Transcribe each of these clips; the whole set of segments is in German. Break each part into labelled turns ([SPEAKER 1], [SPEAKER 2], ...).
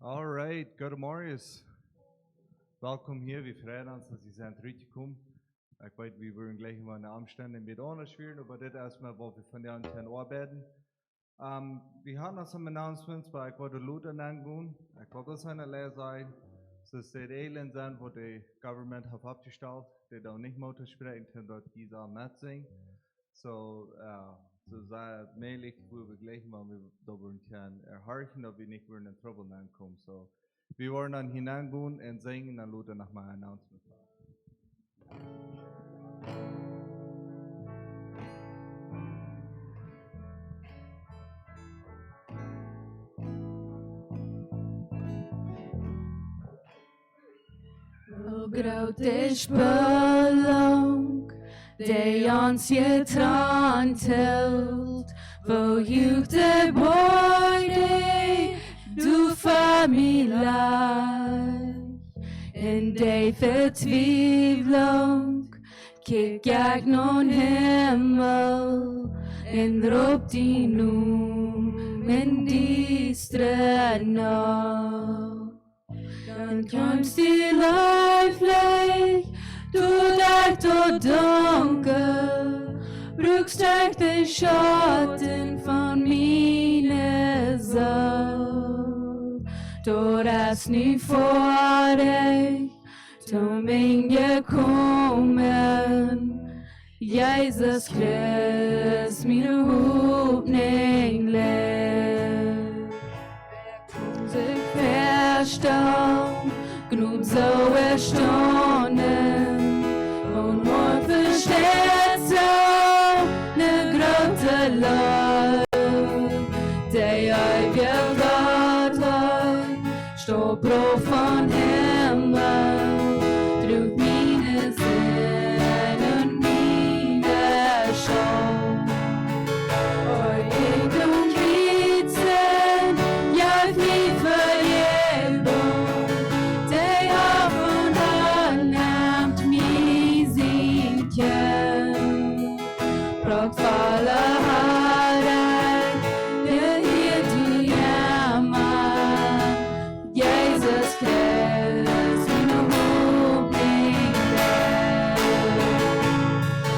[SPEAKER 1] Alright, goedemorgen. Welkom hier, we freuen uns, dass Sie sind teruggekommen. Ich weiß, wir würden gleich mal eine Amtsstände mit anderen schweren, aber das erstmal, wo wir von der Antennen arbeiten. Wir haben noch some announcements, weil ich wollte Leute angehen. Ich wollte das eine Lehre sein. Das ist die Regeln sind, wo die Government hat abgestellt, die da nicht Motor sprechen, dort diese auch mitsingen. So sei mäßig, wo wir gleich mal darüber erhorchen, ob wir nicht in Trouble ankommen. So, wir wollen dann hineingehen und singen, dann Leute nach meinem Announcement.
[SPEAKER 2] Plautdietsch belang, die ons getrant hield, wo jucht de boy, du familie, in die Vertwieblung, kijk ik non Himmel, en roep die noem in die straat. Dan kommst die leiflich, du leicht und dunkel, brückst durch den Schatten von meine Soul. Du hast nie vor dich, zum bin gekommen, Jesus Christ, meine Hoffnung lebt. Sich verstanden, genug so erstaunen, und man versteht so ne große Love, die ewige Gottheit, Stobro von Himmel, trug meine Sinn und meine Schau. Ich und Witzen, ja, wie Vergebung, die auf und an nimmt mich sinken. Braucht volle Heirat, der hier die Jammer, Jesus Christ, meine Hoffnung lebt.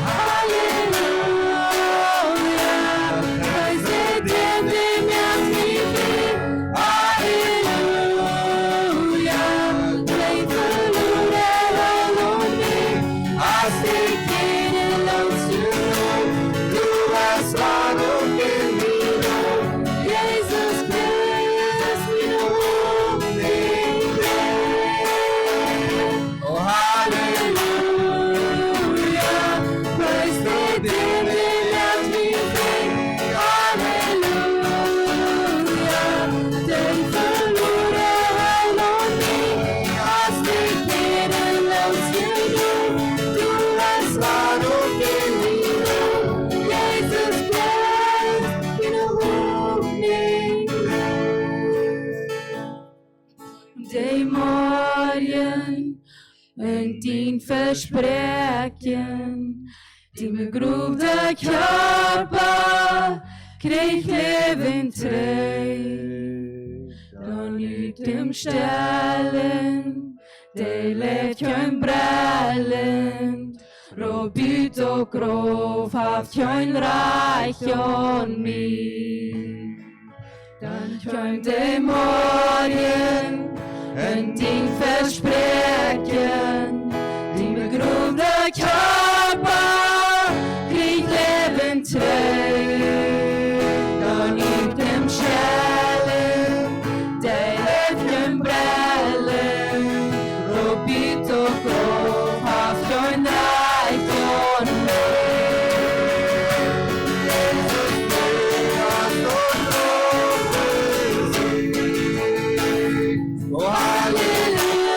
[SPEAKER 2] Halleluja, preis den, dem mich liebt. Halleluja, bleib verloren und mich, hast dich jeden Lauf zu tun. Du hast Warnung in mir, Jesus Christ, meine Hoffnung lebt. Oh, Halleluja, preis den, dem mich liebt. Halleluja, den verloren und mich, hast dich jeden Lauf zu tun. Du hast Warnung in mir, Jesus Christ, meine Hoffnung lebt. Die Morgen und die Versprechen, die mir grub der Körper, krieg Leben trägt. Dann liegt im Stellen, die lädt kein Brellen, Robüt und Grof haft kein Reich und mich. Dann kommt der Morgen und die Versprechen, die mir grub der Körper, krieg Leben trägt. Dann liegt im Schellen, der lädt kein Brellen, Robit und Grof haft kein Reich und Oh, Halleluja,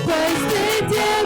[SPEAKER 2] preis den, dem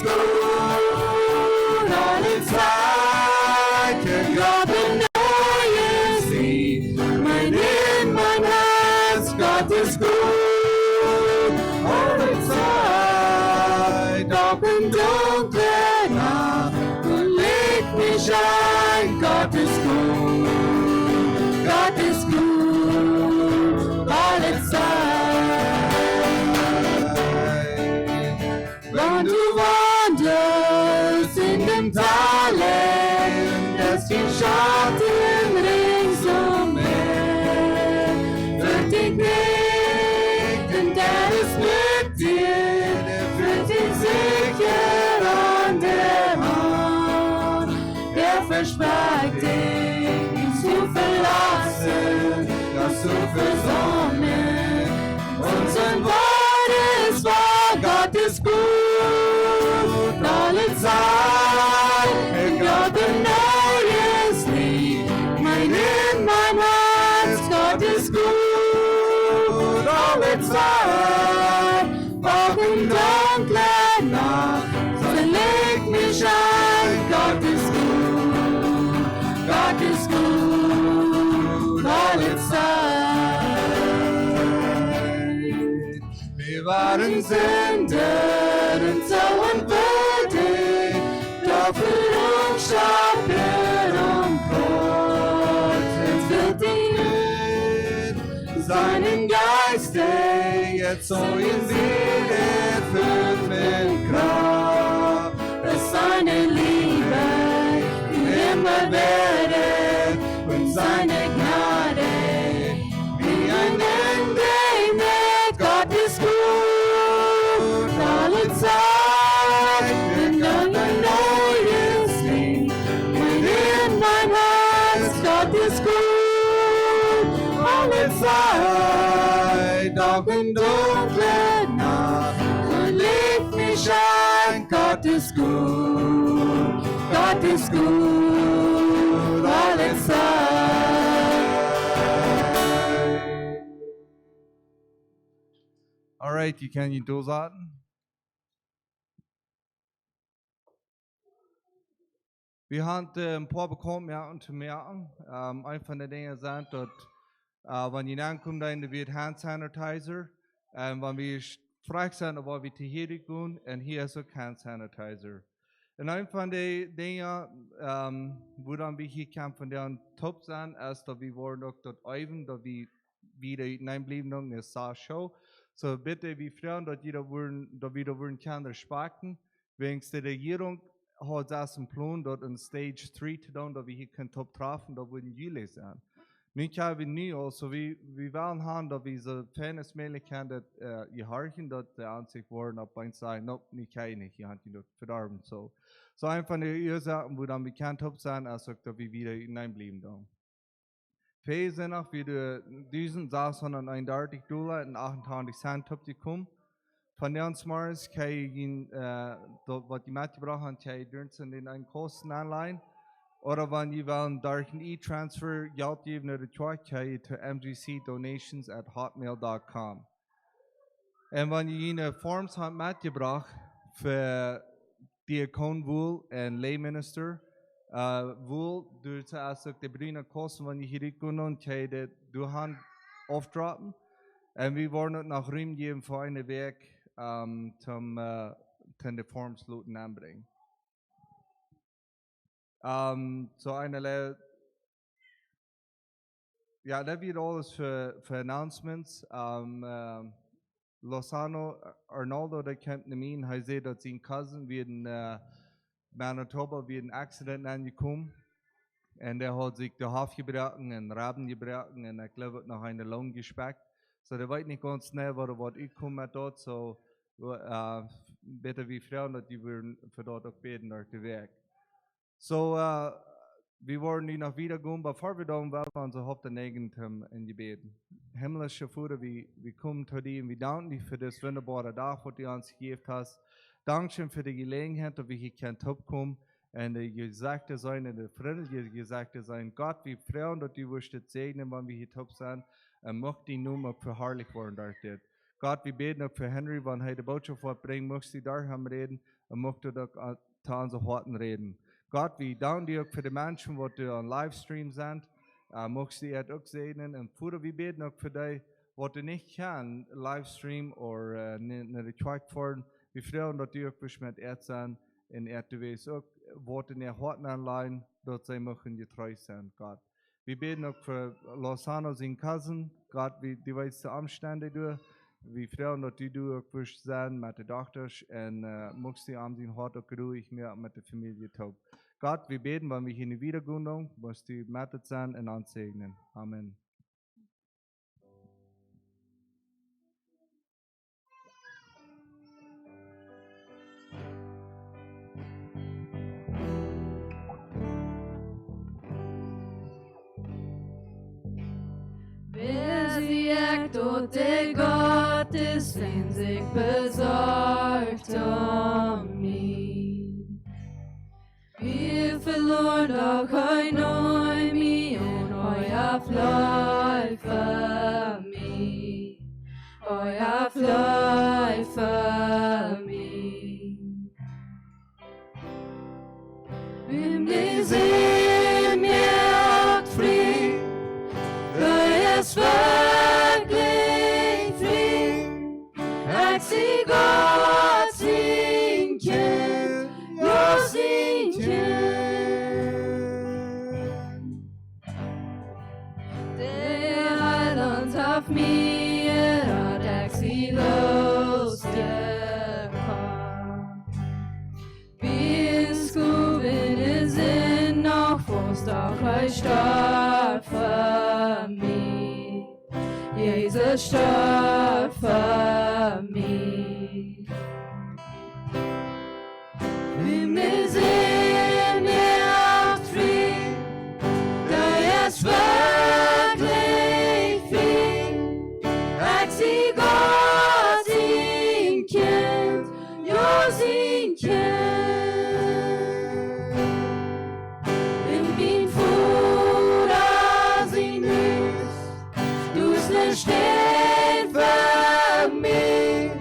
[SPEAKER 2] gut, alle Zeit. Ich habe neues Lied, mein in mein Herz, Gott ist gut, alle Zeit. Auch in dunkler Nacht, du leg mich ein, Gott ist gut, Gott ist gut, alle Zeit. Wenn du wanderst in dem Tale, das die Schatten ringsumher, wird dich nicht, denn der ist mit dir, der führt dich sicher an der Hand, der verspricht dich, nicht zu verlassen, dass du versonnen, und sein Wort ist wahr, Gott ist gut, alle Zeit. Ich habe ein neues Lied, mein in mein Herz, Gott ist gut, alle Zeit. Auch in dunkler Nacht, so leg mich ein, Gott ist gut, alle Zeit. Wir waren Sünder und so unwürdig, doch für uns starb am Kreuz. Jetzt wird ihn seinen Geist, der jetzt so in Seele erfüllt mit Kraft, dass seine Liebe immer währet und seine Gnade wie ein Ende mit. Gott ist gut, alle Zeit. Ich habe ein neues Lied, mein in mein Herz. Gott ist gut, alle Zeit. Auch in dunkler Nacht, so leg mich ein. Gott ist gut, Gott ist gut, alle Zeit.
[SPEAKER 1] All right, you can you do that? Wir haben ein paar bekommen, ja, und zu merken. Eine von den Dingen sind, dass, wenn ihr ankommt, dann wird Hand Sanitizer. Wenn wir frei sind, aber wir hier gehen, und hier ist auch Hand Sanitizer. Und eine von den Dingen, wo dann wir hier kommen, von deren Top sind, ist, dass wir wollen auch dort üben, dass wir wieder hineinbleiben, eine Show. So bitte, wir freuen, dass wir da wollen Kinder sprechen. Wegen der Regierung hat das einen Plan, dort in Stage 3 zu tun, dass wir hier keinen Top treffen, da würden Juli sein. Nicht haben wir nie, also wir wollen haben, dass wir so Fairness Möglichkeiten erhalten, dass der Ansicht worden, ob ein sagen, nope, nicht keine, hier haben die dort verdorben. So einfach die Ursachen, wo dann wir kein Top sein, als dass wir wieder hineinbleiben da. Für sind auch wieder diesen $631 und 28 Cent Top gekommen. Von der Smarts kann ich Ihnen, was die Mathe brauchen, kann ich in einen Kosten anleihen. Oder wenn ihr wollen, durch einen E-Transfer Geld geben oder kann ich zu mgcdonations@hotmail.com. Und wenn ihr Ihnen Forms habt mitgebracht für Diakon wohl und Laiminister, wohl durch die Brüder Kosten, wenn ihr hier kommt, kann ich die Hand aufdroppen. Und wir wollen nach Riem geben für einen Weg, zum die Forms anbringen. So eine ja, das wird alles für Announcements. Lozano Arnoldo, der kommt nicht mehr, er sieht, dass sein Cousin wird in Manitoba wird ein Accident angekommen. Und er hat sich die Haft gebrochen und Raben gebrochen und ich glaube, noch eine Lunge gespeckt. So, der weiß nicht ganz schnell, was ich komme dort, so bitte wie Frauen, dass die würden für dort auch beten durch den Weg. So, wir wollen die noch wieder gehen, bevor wir da wollen, unsere Hauptanliegen in die Beten. Himmlische Vater, wir kommen zu dir und wir danken dir für das wunderbare Tag, was du uns gegeben hast. Dankeschön für die Gelegenheit, dass wir hier kein Top kommen und die Gesagte sein, und die Friedel Gesagte sein. Gott, wir freuen, dass du wirst segnen, wenn wir hier top sind. Und möchte die Nummer verherrlicht worden durch das. Gott, wir beten auch für Henry, wenn er die Botschaft bringen, möchtest du da haben reden. und möchte doch zu unseren Harten reden. Gott, wir danken dir auch für die Menschen, die on Livestream sind. Möchtest du die auch segnen? Und Vater, wir beten auch für die, die nicht kennen, Livestream oder nicht gezeigt worden. Wir freuen uns, dass die auch mit sind. In RTWs auch, Worte in der Harten anleihen, dort sie möchten getreu sein, Gott. Wir beten auch für Lozano, sein Cousin, Gott, wie die weiße Umstände durch. Wir freuen uns, dass du auch wirst sein mit den Tochter und möchtest du am sein Hart auch ruhig mehr mit der Familie taub. Gott, wir beten, wenn wir hier in die Wiedergründung, musst du mit sein und uns segnen. Amen.
[SPEAKER 2] Wer sie tot der Gott ist, wenn sich besorgt mich. Wir verloren doch ein Neumi und euer Fly für mich. Euer Fly für mich. Wem die sehen mir auch fliegt, es wirklich fliegt, als sie Gott sein Kind, ja sein Kind. Der Heiland auf mir hat sie losgebracht. Wie ins Kuben sind noch Frost auch ein stark für mich. Jesus starb für mich. Wie mir sehen wir auch fliehen, da es wirklich fliegt, als sie Gott sein Kind, ja sein Kind. In mein Futter sein Hüß, du's nicht stehen für mich,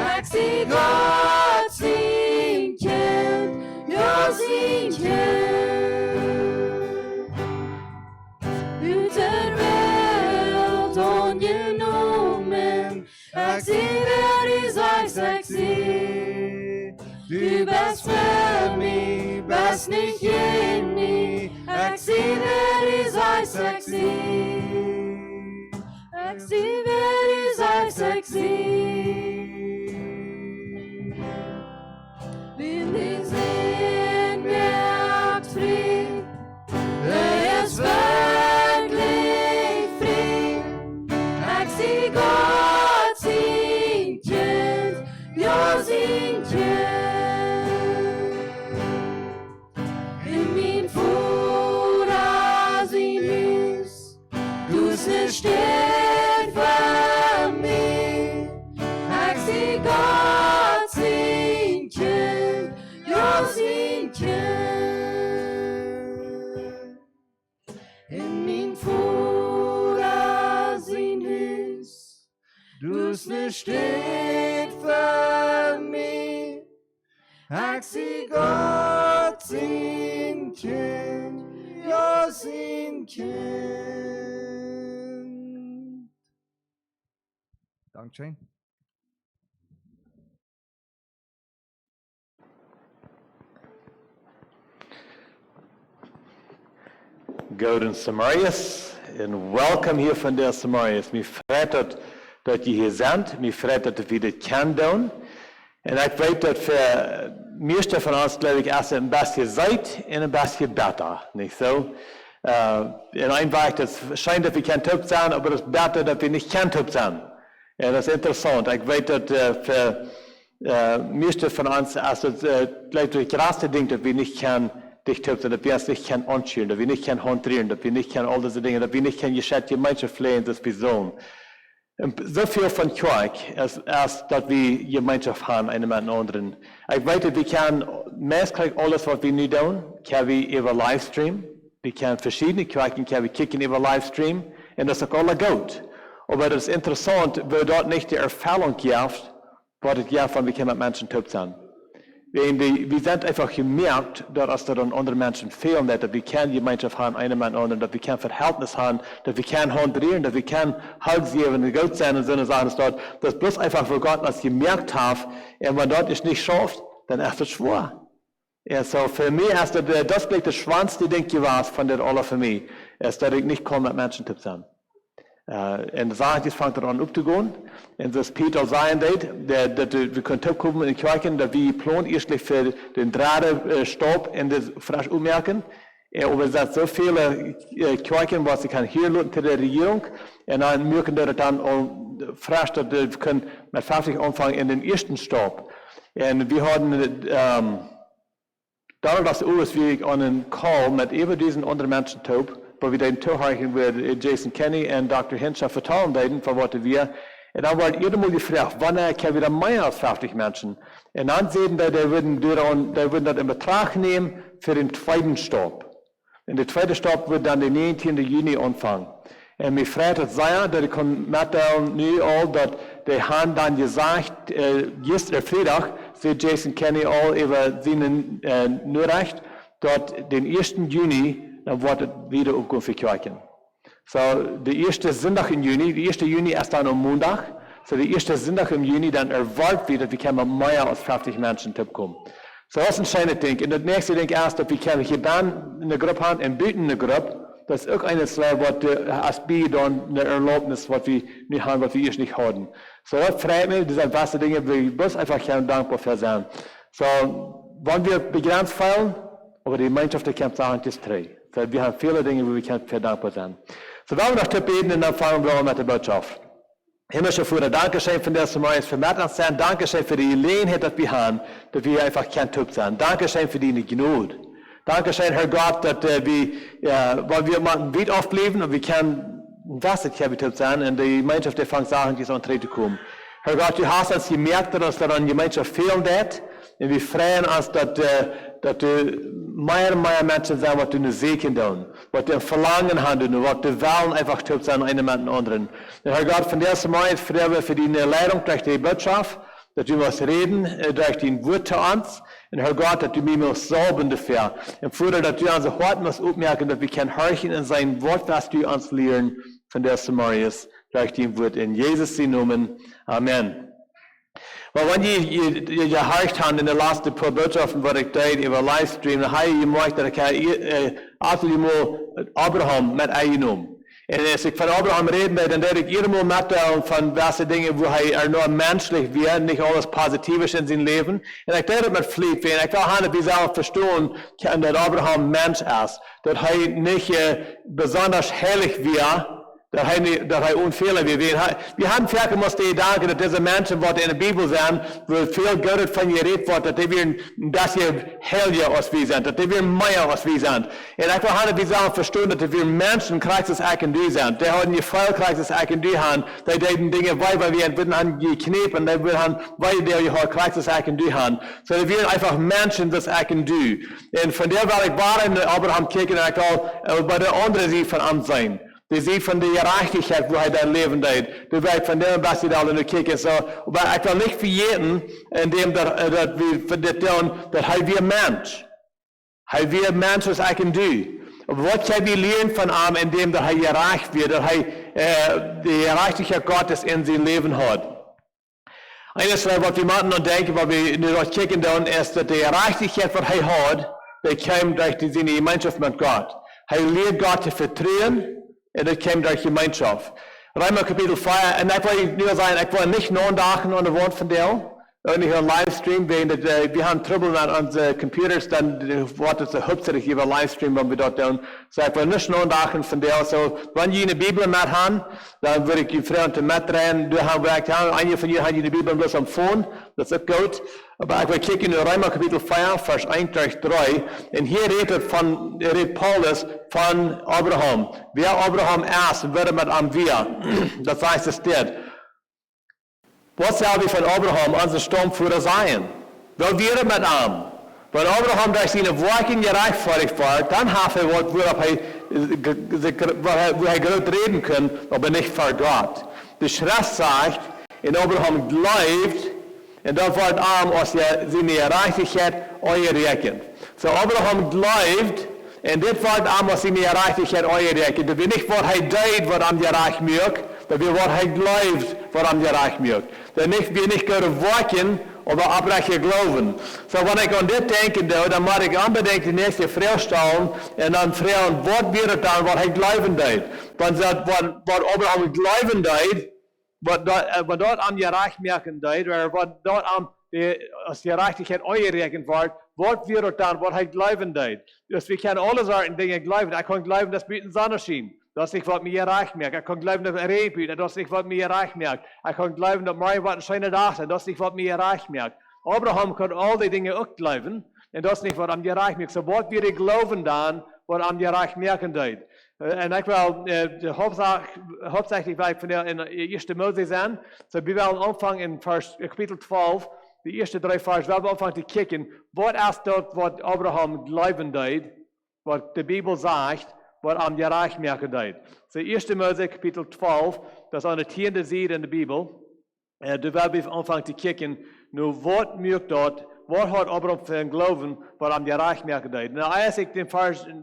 [SPEAKER 2] als sie Gott sein Kind, ja sein Kind. Ut der Welt ungenommen, als sie wer ich sag sie. Du bist für mich, bist nicht in mich, als sie wer ich sag sie. Als sie wer ich sag sie. Wenn die sehen mir fliegt, der ist wirklich fliegt, als sie Gott sein Kind, ja sein Kind. In mein Futter sein Hüß, du's nicht steht für mich, als sie Gott sein Kind, ja sein Kind. In mein Futter sein Hüß, du's nicht steht für mich, als sie Gott sein Kind, ja sein Kind.
[SPEAKER 1] Dankeschön.
[SPEAKER 3] Golden Samarias, and welcome hier von der Samarias. Mir freut dat je hier seid, mir freut dat wir das kennen doen. En ik weet dat voor de meeste van ons, glaube ich, erst een beetje Zeit en een beetje beter, nicht so? In einem Weg, das scheint, dass wir kein Typ sind, aber das ist besser, dass wir nicht kein Typ sind. Ja, das ist interessant. Ich weiß, dass für die meiste von uns, also das größte Ding, dass wir nicht kein Typ sind, dass wir uns nicht kein anschauen, dass wir nicht kein hantieren, dass wir nicht kein all diese Dinge, dass wir nicht kein Gemeinschaft pflegen, das wir sollen. So viel von Kirche, als dass wir Gemeinschaft haben, einen mit dem anderen. Ich weiß, wir können meistens alles, was wir nicht tun, können wir über Livestream. Wir können verschiedene Kirchen, können wir kicken über Livestream. Und das ist auch alles gut. Aber das ist interessant, weil dort nicht die Erfahrung gibt, was es gibt, wenn wir mit Menschen top sind. Wir sind einfach gemerkt, dass da dann andere Menschen fehlen, dass wir keine Gemeinschaft haben, einer mit anderen, dass wir kein Verhältnis haben, dass wir kein handrieren, dass wir kein Halt geben und Gott sein und so eine Sachen dort. Das bloß einfach, wo Gott das gemerkt hat, und wenn dort es nicht schafft, dann ist es schwer. Ja, so für mich ist das gleich das schwanste Ding gewesen von der aller für mich, ist, dass ich nicht komme mit Menschen zu sein. En de zaak fängt an aufzugehen. Und das Peter sagen dat wir können kommen in die Kirche, dass wir planen erstlich für den Drahtstopp und das frisch ummerken. Aber es sind so viele Kirchen, was ich kann hier lassen zu der Regierung. Und dann merken wir dann frisch, dass wir können mit 50 anfangen in den ersten Stopp. Und wir hatten dadurch, dass wir an einen Call mit eben diesen anderen Menschen taub, wo wir den Zuhören mit Jason Kenny und Dr. Hinscher vertrauen werden, von was wir. Und dann wurde jeder mal gefragt, wann kann wieder mehr als 50 Menschen. Und dann sehen wir, die würden das in Betracht nehmen für den zweiten Stopp. Und der zweite Stopp wird dann den 19. Juni anfangen. Und mir freut es sehr, dass ich mitteilen nu all, dass die haben dann gesagt, gestern Freitag, sieht Jason Kenny all über seinen Nachricht, dort den 1. Juni, dann wird es wieder aufgehen für Kirchen. So, der erste Sonntag im Juni, der 1. Juni ist dann am Montag, so der erste Sonntag im Juni, dann erwartet wieder, wir können mehr als 50 Menschen kommen. So, das ist ein schönes Ding. Und das nächste Ding ist, dass wir hier dann eine Gruppe haben, und bieten eine Gruppe, das ist auch eines, was als B dann eine Erlaubnis, was wir nicht haben, was wir erst nicht hatten. So, das freut mich, das sind beste Dinge, wo ich bloß einfach gerne dankbar für sein. So, wollen wir begrenzt fallen, aber die Gemeinschaft kann sagen, das ist drei. So, wir haben viele Dinge, wo wir für dankbar sein. So, wollen wir noch beten und dann fangen wir an mit der Botschaft. Himmlischer Vater, Dankeschön für das, was für mich sein. Dankeschön für die Gelegenheit, dass wir haben, dass wir einfach kein Typ sein. Dankeschön für deine Gnade. Dankeschön, Herr Gott, dass weil wir mal weit oft leben und wir können was ich habe Typ sein und die Gemeinschaft der fängt Sachen, die so antreten kommen. Herr Gott, du hast uns gemerkt, dass da eine Gemeinschaft fehlen wird und wir freuen uns, dass du mehr und mehr Menschen sind, was du eine Segen tun, was du Verlangen haben und was du wollen einfach Typ sein, einer mit dem anderen. Und Herr Gott, von der Seite freuen wir für deine Leitung durch die Botschaft, dass du was reden durch dein Wort zu uns. Und Herr Gott, dass du mir musst salben dafür. Und Vater, dass du unsere Hort musst aufmerken, dass wir können horchen in sein Wort, was du uns lehren von der Samarias durch dein Wort. In Jesus' Namen. Amen. Well, wenn ihr gehört habt in der letzten paar Botschaften, was ich dort über Livestream, dann habe ich gemerkt, dass ich Abraham mit eingenommen. Und als ich von Abraham reden, dann werde ich irgendwo mitteilen von welchen Dingen, wo er nur menschlich wird, nicht alles Positives in seinem Leben. Und ich werde mit Fliegt werden. Ich will haben, dass wir selber verstehen, dass Abraham Mensch ist. Dass er nicht besonders herrlich wird, dass er Unfehler wird. Wir haben vielleicht muss die Gedanke, dass diese Menschen, die in der Bibel sind, wo viel Gott von ihr redet wird, dass die ein bisschen herrlicher als wir sind, dass die mehr als wir sind. Und ich will haben, dass wir selber verstehen, dass wir Menschen Christus erkennen sind. Die haben ihr Fall Christus erkennen haben, die den Dinge, weil wir würden an die Knepen, die würden weil die Christus erkennen haben. So, dass wir einfach Menschen das erkennen. Und von der Welt, ich war in Abraham kicken, und ich will bei der anderen Seite von Amt sein. Die sieht von der Gerechtigkeit, wo er dein Leben tut. Du weißt von dem, was sie da in der Kirche so. Aber ich will nicht verjäten, indem dass wir Mensch. Wir Mensch, was ich kann tun. Aber was können wir lernen von ihm, indem dass er gerecht wird, dass die Gerechtigkeit Gottes in sein Leben hat. Eines, was wir machen und denken, was wir in der Kirche tun, ist, dass die Gerechtigkeit, was er hat, die kommt durch seine Gemeinschaft mit Gott. Er lernt Gott zu vertrauen. Und das kam durch Gemeinschaft. Römer Kapitel 4, und ich will nur sagen, ich will nicht nachdenken an der Wort von dir, und nicht an Livestream, wir haben Trouble mit unseren Computers, dann wird es hauptsächlich über Livestream, wenn wir dort tun. So, ich will nicht nachdenken von dir. So, wenn ihr eine Bibel mit haben, dann würde ich die Freunde mitdrehen. Du hast gesagt, einige von ihr haben die Bibel bloß am Phone, das ist gut. Aber ich will kicken in Römer Kapitel 4, Vers 1 durch 3. Und hier redet Paulus von Abraham. Wer Abraham ist, wird mit ihm wir. Das heißt, es steht. Was soll wir von Abraham, unser Stammführer, sein? Weil wir mit ihm. Wenn Abraham durch seine Worte gerechtfertigt war, dann hat er, wo er gut reden kann, aber nicht vor Gott. Die Schrift sagt, in Abraham glaubt, En dat wordt als je zijn gerechtigheid uitrekent. So Abraham gelooft, en dit wordt als zijn gerechtigheid uitrekent. Dat we niet wat hij deed, wat hem gerecht maakt, dat we wat hij gelooft, wat hem gerecht maakt. Dat we niet kunnen werken, aber oprecht geloven. So wanneer ik aan dit denken doe, dan moet ik aanbedenken de nächste vrouw stellen, en dan vragen, wat weer het dan, wat hij geloven deed. Want wat Abraham geloven deed, wat dat aan gerecht merken deed, wat dat aan als gerechtigheid uitgerekend wordt, wat weer het dan, wat hij geloven deed. Dus we kunnen alle soorten dingen geloven. Ik kan geloven dat buiten zon schijnt. Dat is niet wat mij gerecht merkt. Ik kan geloven dat het regent. Dat is niet wat mij gerecht merkt. Ik kan geloven dat morgen wat een schijne dag is. Dat is niet wat mij gerecht merkt. Abraham kon al die dingen ook geloven. En dat is niet wat hem gerecht merkt. So wat weer geloven dan, wat hem gerecht merken deed. En ik wil hoofdzakelijk wij van in de eerste Mose zijn. So we willen aanvangen in kapitel 12. De eerste 3 vers, we willen aanvangen te kijken. Wat is dat wat Abraham geloven deed? Wat de Bijbel zegt. Wat aan gerecht merken deed. So 1 Mose kapitel 12, dat is aan de 10e zijde in de Bijbel. Daar willen we aanvangen te kijken, nu wat merkt dat, wat had Abraham van geloven, wat aan gerecht merken deed. Nou, als ik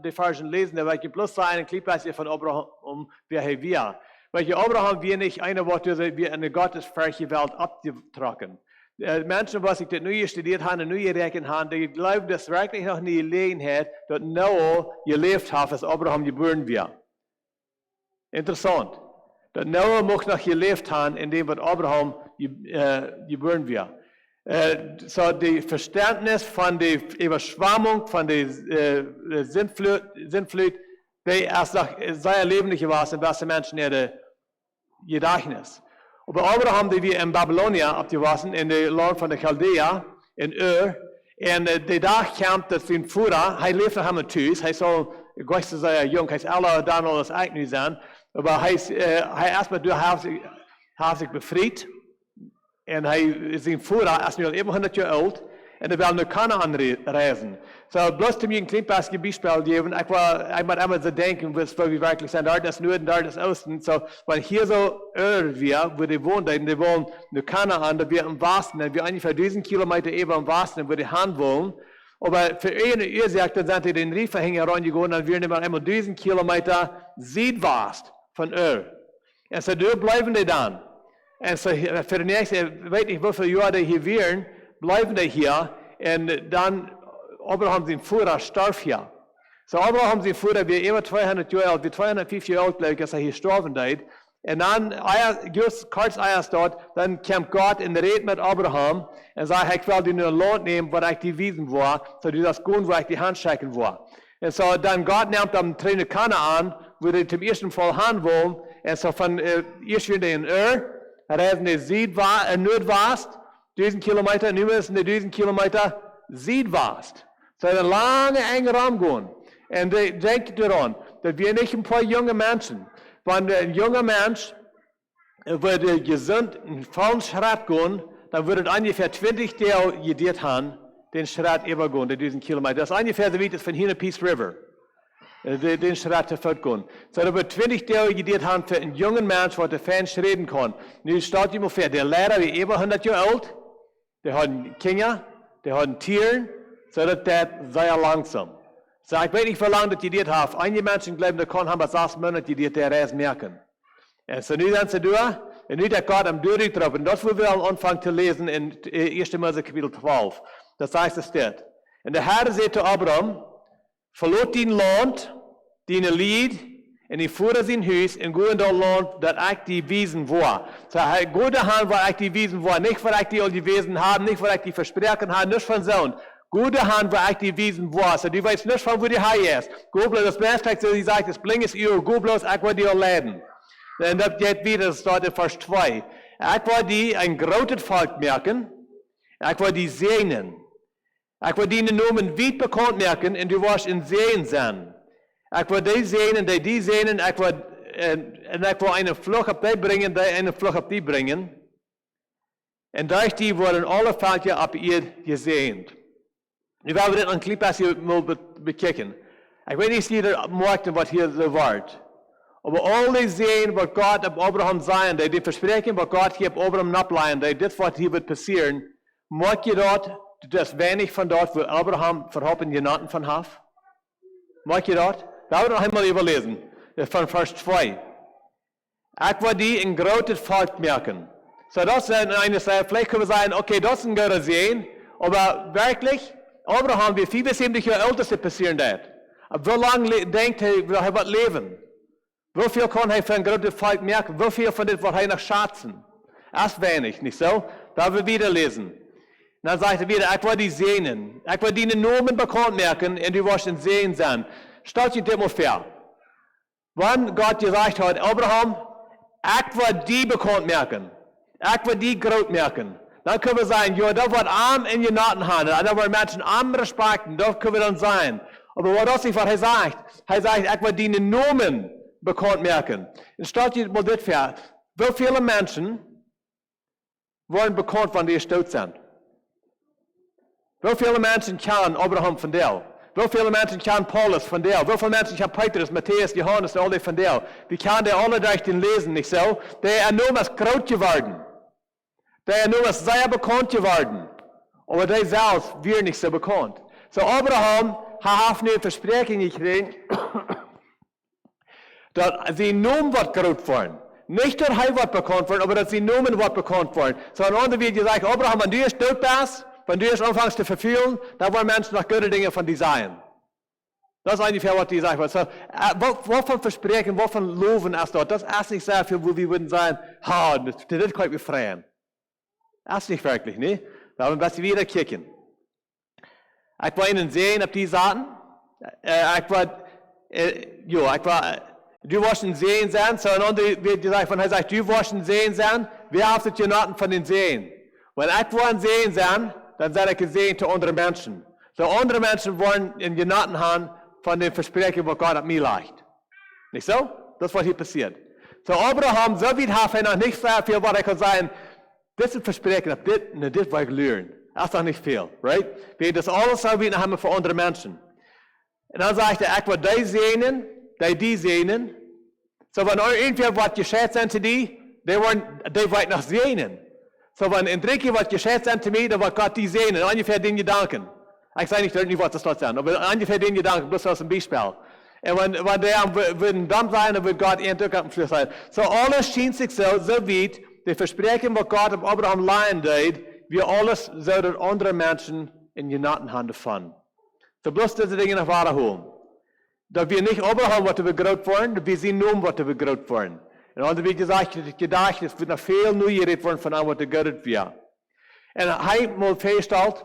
[SPEAKER 3] de versen lezen, dan wil ik plus zijn een klein van Abraham, wie hij weer. Weet je, Abraham weer niet een wat wie in de Gottesverse Welt abgetrokken. Mensen, was ik dit nu gestudeerd heb en nu gerekend heb, die geloven dat werkelijk nog niet gelegen heeft, dat Noah geleefd heeft als Abraham geboren werd. Interessant. Dat Noah mocht nog geleefd hebben in dem wat Abraham geboren werd. So die verständnis van de overschwamming, van de zindvloed, die is nog zeer levendig geweest in beste mensen in de gedachtenis. Aber Abraham, die wir in Babylonië opgewassen, in de land van de Chaldea, in Ur, en de dag kwam dat zijn vader, hij leefde nog helemaal thuis, hij zal, ik weet dat hij jong, hij is alle dan als ik nu zijn, maar hij erstmal heeft zich bevrijd, en zijn vader is nu al 100 jaar oud, en hij wil naar Kanaan reizen. So, bloß te mir een klein paar Beispiel geven, ik moet immer so denken, wo wir wirklich sind, dort ist Norden, dort ist Osten, so, weil hier so wir, wo die wohnen nach Kanaan, da wir im Westen, da wir ungefähr 1000 Kilometer über im Westen, wo die Hand wohnen, aber für eine Ursache, dann sind die den Rieferhänger reingegangen, dann wir immer 1000 Kilometer südwest von Ur. Und so, da bleiben die dann. Und so, für die nächsten, weiß nicht, wie viele Jahre die hier wären, bleiben die hier, und dann, Abraham sein Vater starb hier. So Abraham sein Vater war über 200 Jahre alt, wie 250 Jahre alt, glaube ich, als er hier gestorben ist. Und dann, just kurz erst dort, dann kam Gott in Red mit Abraham und sagte, ich will dir nur Land nehmen, wo ich die wiesen war, so du das Gun, wo ich die Hand schicken war. Und so dann Gott nimmt am Trainer Kanaan, wo die zum ersten Mal hin wollen, und so von erst wieder in Ur, reisen die Nordwest, 1000 Kilometer, nu ist es 1000 Kilometer südwest. So een lange, enge Raum gehen. Und denkt daran, dass wir nicht ein paar junge Menschen, wenn ein junger Mensch würde gesund einen vollen Schritt gehen, dann würde es ungefähr 20 Jahre gedauert haben, den Schritt übergehen, die 1000 Kilometer. Das ist ungefähr so weit von hier nach Peace River, den Schritt zu fortgehen. So, da wird 20 Jahre gedauert haben für einen jungen Mensch, der fein reden kann. Nu steht immer vor, der Lehrer ist über 100 Jahre alt, der hat Kinder, der hat Tiere, so dat sehr langsam. So, ich weiß nicht, wie lange das gedauert hat. Einige Menschen glauben, da kann haben 6 Monate gedauert, der Reis merken. Und so, nu sind sie durch, und nu der Gott am durchgetroffen. Und das, wo wir anfangen zu lesen in 1. Mose Kapitel 12. Das heißt es dort. Und der Herr sagte zu Abraham, verlot dein Land, deine Lied, und ich fuhre sein Haus, und go in das Land, das ich die wiesen war. So, go dahin, wo ich die wiesen war. Nicht, wo ich die all die Wesen habe, nicht, wo ich die versprechen habe, nicht von so. Gute Hand, wo ich die wiesen war. So, du weißt nicht, von wo die Hai ist. Go bloß, das Beste, so die sagt, das blinkt ihr, go bloß, ich will dir leiden. Und das geht wieder, das steht in Vers 2. Ich will die ein großes Volk merken, ich will die segnen. Ich will die Namen weit bekannt merken, und du wirst in Sehen sein. Ich will die segnen, die segnen, ich will eine Flucht auf die bringen, die eine Flucht auf die bringen. Und durch die wurden alle Völker auf ihr gesegnet. Nu willen we dit een klein beetje bekijken. Ik weet niet of jullie merken wat hier zo wordt. Maar al die zien wat God op Abraham zei, die verspreken wat God hier op Abraham napleien, dit wat hier wird passieren, mag je dort, das wenig von dort, wo Abraham verhoppen genannt von Haf? Mag je dort? Da wir noch einmal überlesen, von Vers 2. Ich will die in großes Volk merken. So das ist eine Sache, vielleicht können wir sagen, okay, das ist ein guter Sehen, aber wirklich, Abraham, wie 75 Jahre älter ist, passieren das. Aber wie lange denkt er, will er leben? Wie viel kann er für ein großes Volk merken? Wie viel von dem wird er noch schätzen? Das ist wenig, nicht so? Da wir wieder lesen. Dann sagt er wieder, ich will die sehnen. Ich will die Namen bekannt merken, und die wirst sehen sein. Stellt euch das mal vor. Wann Gott gesagt hat, Abraham, ich will die bekannt merken. Ich will die groß merken. Dann können wir sagen, ja, da wird arm in die Naten handeln. Da wird Menschen arm respekten. Das können wir dann sein. Aber was ist, was er sagt? Er sagt, ich will die Namen bekannt merken. Und stellt euch mal das vor. Wie viele Menschen wollen bekannt, wann die stolz sind? Wie viele Menschen kennen Abraham von dir? Wie viele Menschen kennen Paulus von dir? Wie viele Menschen kennen Petrus, Matthäus, Johannes, alle von dir? Wir kennen die alle durch den Lesen, nicht so? Der ist nur was groß geworden. Der ist nur was sehr bekannt geworden. Aber der selbst wird nicht so bekannt. So Abraham hat eine Versprechung gekriegt, dass sie nun wird groß werden. Nicht, dass er wird bekannt werden, aber dass sie nun wird bekannt werden. So ein anderer wird gesagt, Abraham, wenn du jetzt tot bist, wenn du jetzt anfängst zu verfehlen, dann wollen Menschen noch gute Dinge von dir sein. Das ist ungefähr, was die sagen. So, wovon Versprechen, wovon Loben ist dort? Das ist nicht sehr viel, wo wir würden sagen, das kann ich befreien. Das ist nicht wirklich, ne? Da wollen wir wieder kicken. Ich will Ihnen sehen, ob die sagen, du wirst ihn sehen sein, so ein anderer wird gesagt, wenn er sagt, du wirst ihn sehen sein, wer hat die Naten von den Sehen? Wenn ich will ihn sehen sein, dann sei er gesehen zu anderen Menschen. So andere Menschen wollen in die Naten haben von den Versprechen, was Gott hat mir leicht. Nicht so? Das ist, was hier passiert. So Abraham, so wie er noch nicht sehr viel, was er kann sagen, das ist Versprechen, das will ich lernen. Das ist doch nicht viel, right? Wir das alles so wie haben für andere Menschen. Und dann sagt er, ich will die sehnen, die sehnen. So wenn irgendwer was geschätzt sind zu die wollen noch sehnen. So wenn Enrique was geschätzt sind zu mir, dann wird Gott die sehnen. Ungefähr den Gedanken. Ich sage nicht, was das dort sein, aber ungefähr den Gedanken, bloß aus dem Beispiel. Und wenn der würden dumm sein, dann wird Gott ihn durch am Schluss sein. So alles schien sich so weit, die Versprechen, was Gott auf Abraham leihen deit, wir alles sollten andere Menschen in die Hand fangen. So bloß diese Dinge nach Wahrheit holen. Da wir nicht Abraham, was wir groß wollen, wir sind nur, was wir groß wollen. Und dann wie gesagt, gedacht, es wird noch viel neugeredet worden von dem, was gerettet wird. Und er mal feststellt,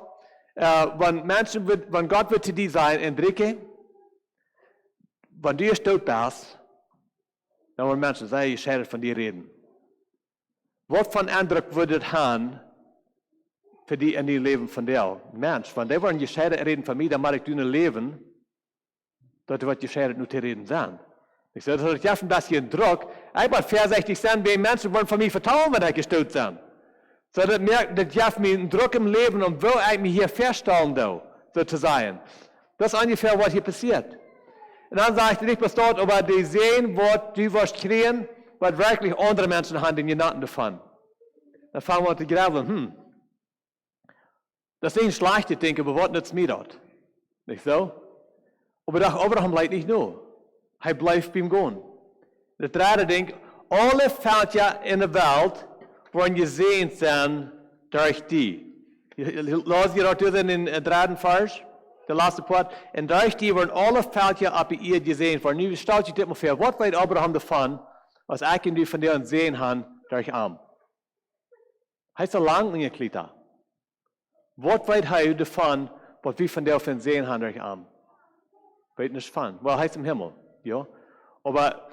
[SPEAKER 3] wenn Gott wird zu dir sein, Enrique, wenn du jetzt tot bist, dann wollen Menschen sagen, ich werde von dir reden. Was für einen Eindruck würde es haben für die in die Leben von dir? Mensch, wenn die wollen gescheitert reden von mir, dann mache ich dir ein Leben, dort wird gescheitert nur zu reden sein. Ich sage, das ist ein bisschen Druck. Ich bin vorsichtig sein, wie Menschen wollen von mir vertrauen, wenn ich gestorben sind. So, das gibt mir einen Druck im Leben und will ich mich hier feststellen, so zu sein. Das ist ungefähr, was hier passiert. Und dann sage ich nicht bloß dort, aber die sehen, was du wirst kriegen, was wirklich andere Menschen haben, die genannten davon. Dann fangen wir an zu graveln, das ist nicht schlecht, ich denke, aber was nützt mir dort? Nicht so? Aber doch Abraham leidt nicht nur. Er bleibt beim Gehen. Das dritte Ding, alle Völker in der Welt wollen gesehen sein durch die. Lass ihr dort in den dritten Vers, der letzte Part. Und durch die wollen alle Völker ab ihr gesehen werden. Nu stellt sich das mal vor, was weiß Abraham davon, was ich und du von dir sehen haben durch Arm? Heißt er lang in Klita? Was weiß er davon, was wir von dir sehen haben durch Arm? Weiß nicht von. Well, heißt im Himmel. Ja? Aber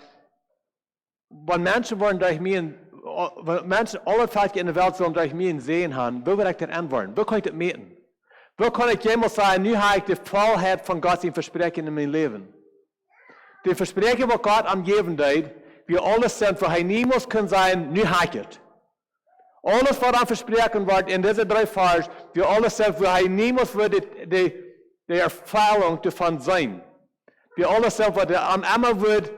[SPEAKER 3] wenn Menschen wollen durch mich, wenn Menschen alle Völker in der Welt sollen durch mich sehen haben, wo will ich das antworten? Wo kann ich das meten? Wo kann ich jemals sagen, nu habe ich die Vollheit von Gottes Versprechen in meinem Leben? Die Versprechen, die Gott am geben wird, wir alles sind, wo er niemals kann sein, nu habe ich es. Alles, was am Versprechen wird in diese drei Vers, wir alles sind, wo er niemals wird die Erfahrung davon sein. Wir alles sind, wo er am immer wird,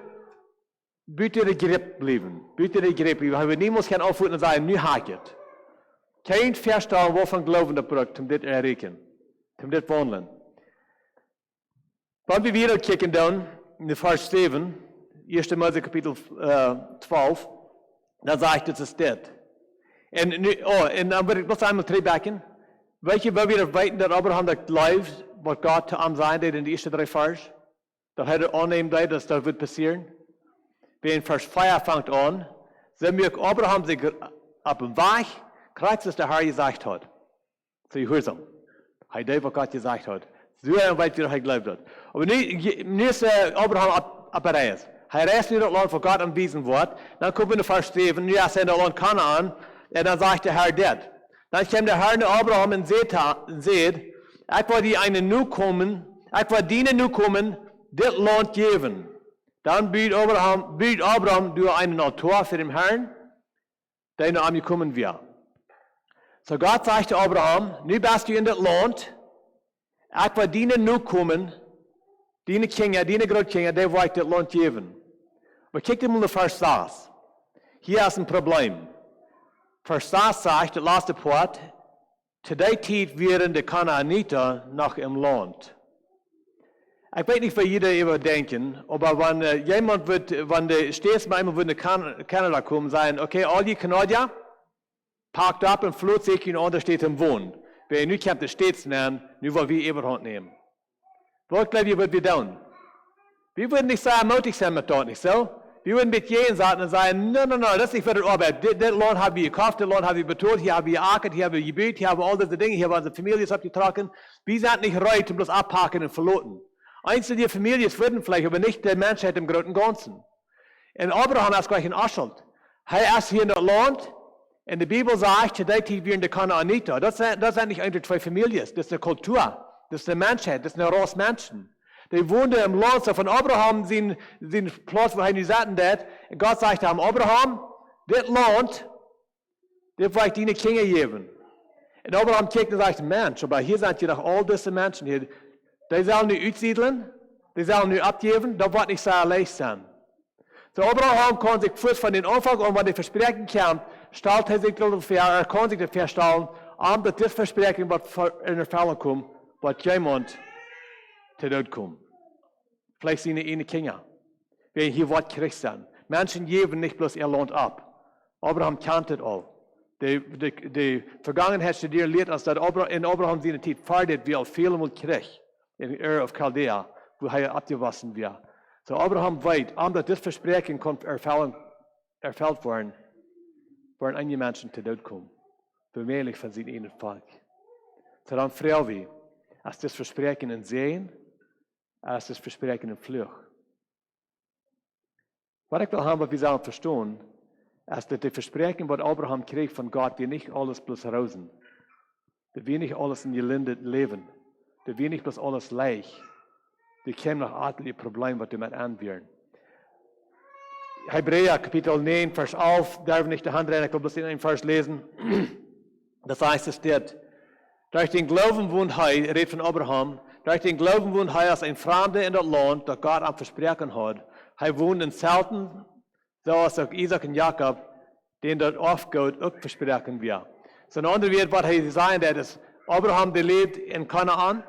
[SPEAKER 3] bitte der Grip bleiben. Bitte der Grip bleiben. Wir niemals können aufhören und sagen, nu habe ich es. Kein Verstehen, wovon Glauben der braucht, um das zu erreichen, um das zu wandeln. Wenn wir wieder kicken dann, in Vers 7, 1. Mose Kapitel 12, dann sagt es das. Und dann würde ich bloß einmal zurückbacken. Welche, weil wir weten, dass Abraham das lebt, was Gott zu ihm sein wird in die ersten 3 Vers, dass er annehmen wird, dass das wird passieren. Wenn in Vers 4 fängt an, so möchte Abraham sich auf dem Weg kreuzt, was der Herr gesagt hat. So, ich höre es. Er hat was Gott gesagt hat. So weit, wie er geglaubt hat. Aber nu ist Abraham auf der Reise. Er reist in das Land, wo Gott angewiesen wird. Dann kommt in Vers 7, nu ist er in das Land Kanaan, und dann sagt der Herr das. Dann kommt der Herr zu Abraham und sagt, ich will dir einen nu kommen, ich will dir nu kommen, das Land geben. Dann bietet Abraham durch einen Altar für den Herrn, der nach ihm kommen wird. So Gott sagt zu Abraham, nu bist du in das Land, ich will dir nu kommen, deine Kinder, deine Großkinder, der will ich das Land geben. Aber kiek dir mal in Vers 6. Hier ist ein Problem. Vers 6 sagt, das letzte Part, zu der Zeit wären die Kanaaniter noch im Land. Ich weiß nicht, was jeder überdenken, aber wenn jemand wird, wenn die Städte mal einmal nach Kanada kommen, sagen, okay, all die Kanadier, parkt ab und Flugzeug in andere Städte im Wohnen. Wenn nu kommt die Städte nehmen, nu wollen wir Überhand nehmen. Was glaubt ihr, was wir tun? Wir würden nicht sagen, mutig sein mit dort, nicht so? Wir würden mit jedem sagen und sagen, no, das ist nicht für das Arbeit. Das Land haben wir gekauft, das Land haben wir betont, hier haben wir geackert, hier haben wir gebetet, hier haben wir all diese Dinge, hier haben unsere Familie abgetragen. Wir sind nicht reut, um das abpacken und verloten. Einzelne Familien würden vielleicht, aber nicht der Menschheit im Großen und Ganzen. Und Abraham ist gleich ein Ascheld. Er ist hier in das Land, und die Bibel sagt, today wir in der Kanaaniter. Das sind nicht einfach 2 Familien, das ist eine Kultur, das ist eine Menschheit, das ist eine Rasse Menschen. Die wohnen im Land, so von Abraham sind Platz, wo er nicht sagten das. Und Gott sagt ihm, Abraham, das Land, das will ich deine Kinder geben. Und Abraham kijkt und sagt, Mensch, aber hier sind ja doch all diese Menschen hier, die sollen nicht aussiedeln, die sollen nicht abgeben, das wird nicht so leicht sein. So Abraham kann sich kurz von den Anfang an, wenn die Versprechen kommt, stellt er sich dafür, er kann sich dafür stellen, dass das Versprechen, was in Erfüllung kommt, wird jemand zu Tod kommen. Vielleicht sind eine Kinder. Wenn hier wird Christ sein. Menschen geben nicht bloß ihr Land ab. Abraham kannte das all. Die Vergangenheit studiert lehrt uns, dass in Abraham seine Zeit fordert, wie auf vielen und Krieg in Ur of Chaldea, wo er abgewaschen wird. So Abraham weiß, dass das Versprechen kommt erfüllt werden, werden einige Menschen zu Tod kommen. Bemerklich von seinem eigenen Volk. So dann fragen wir, als das Versprechen in Sehen, als das Versprechen in Fluch. Was ich will haben, was wir sollen verstehen, ist, dass die Versprechen, was Abraham kriegt von Gott, wir nicht alles bloß rosen. Dass wir nicht alles in Gelinde leben. Dass wir nicht bloß alles leicht. Wir kennen noch andere Probleme, was damit anwirren. Hebräer, Kapitel 9, Vers 11, darf ich nicht die Hand rein, ich will bloß in einem Vers lesen. Das heißt, es steht, durch den Glauben wohnt er redet von Abraham, durch den Glauben wohnt er als ein Fremder in das Land, das Gott am Versprechen hat. Er wohnt in Zelten, so als auch Isaac und Jakob, den dort oft Gott auch versprechen wir. So ein anderer Wort, was er sagen, das ist, Abraham, der lebt in Kanaan,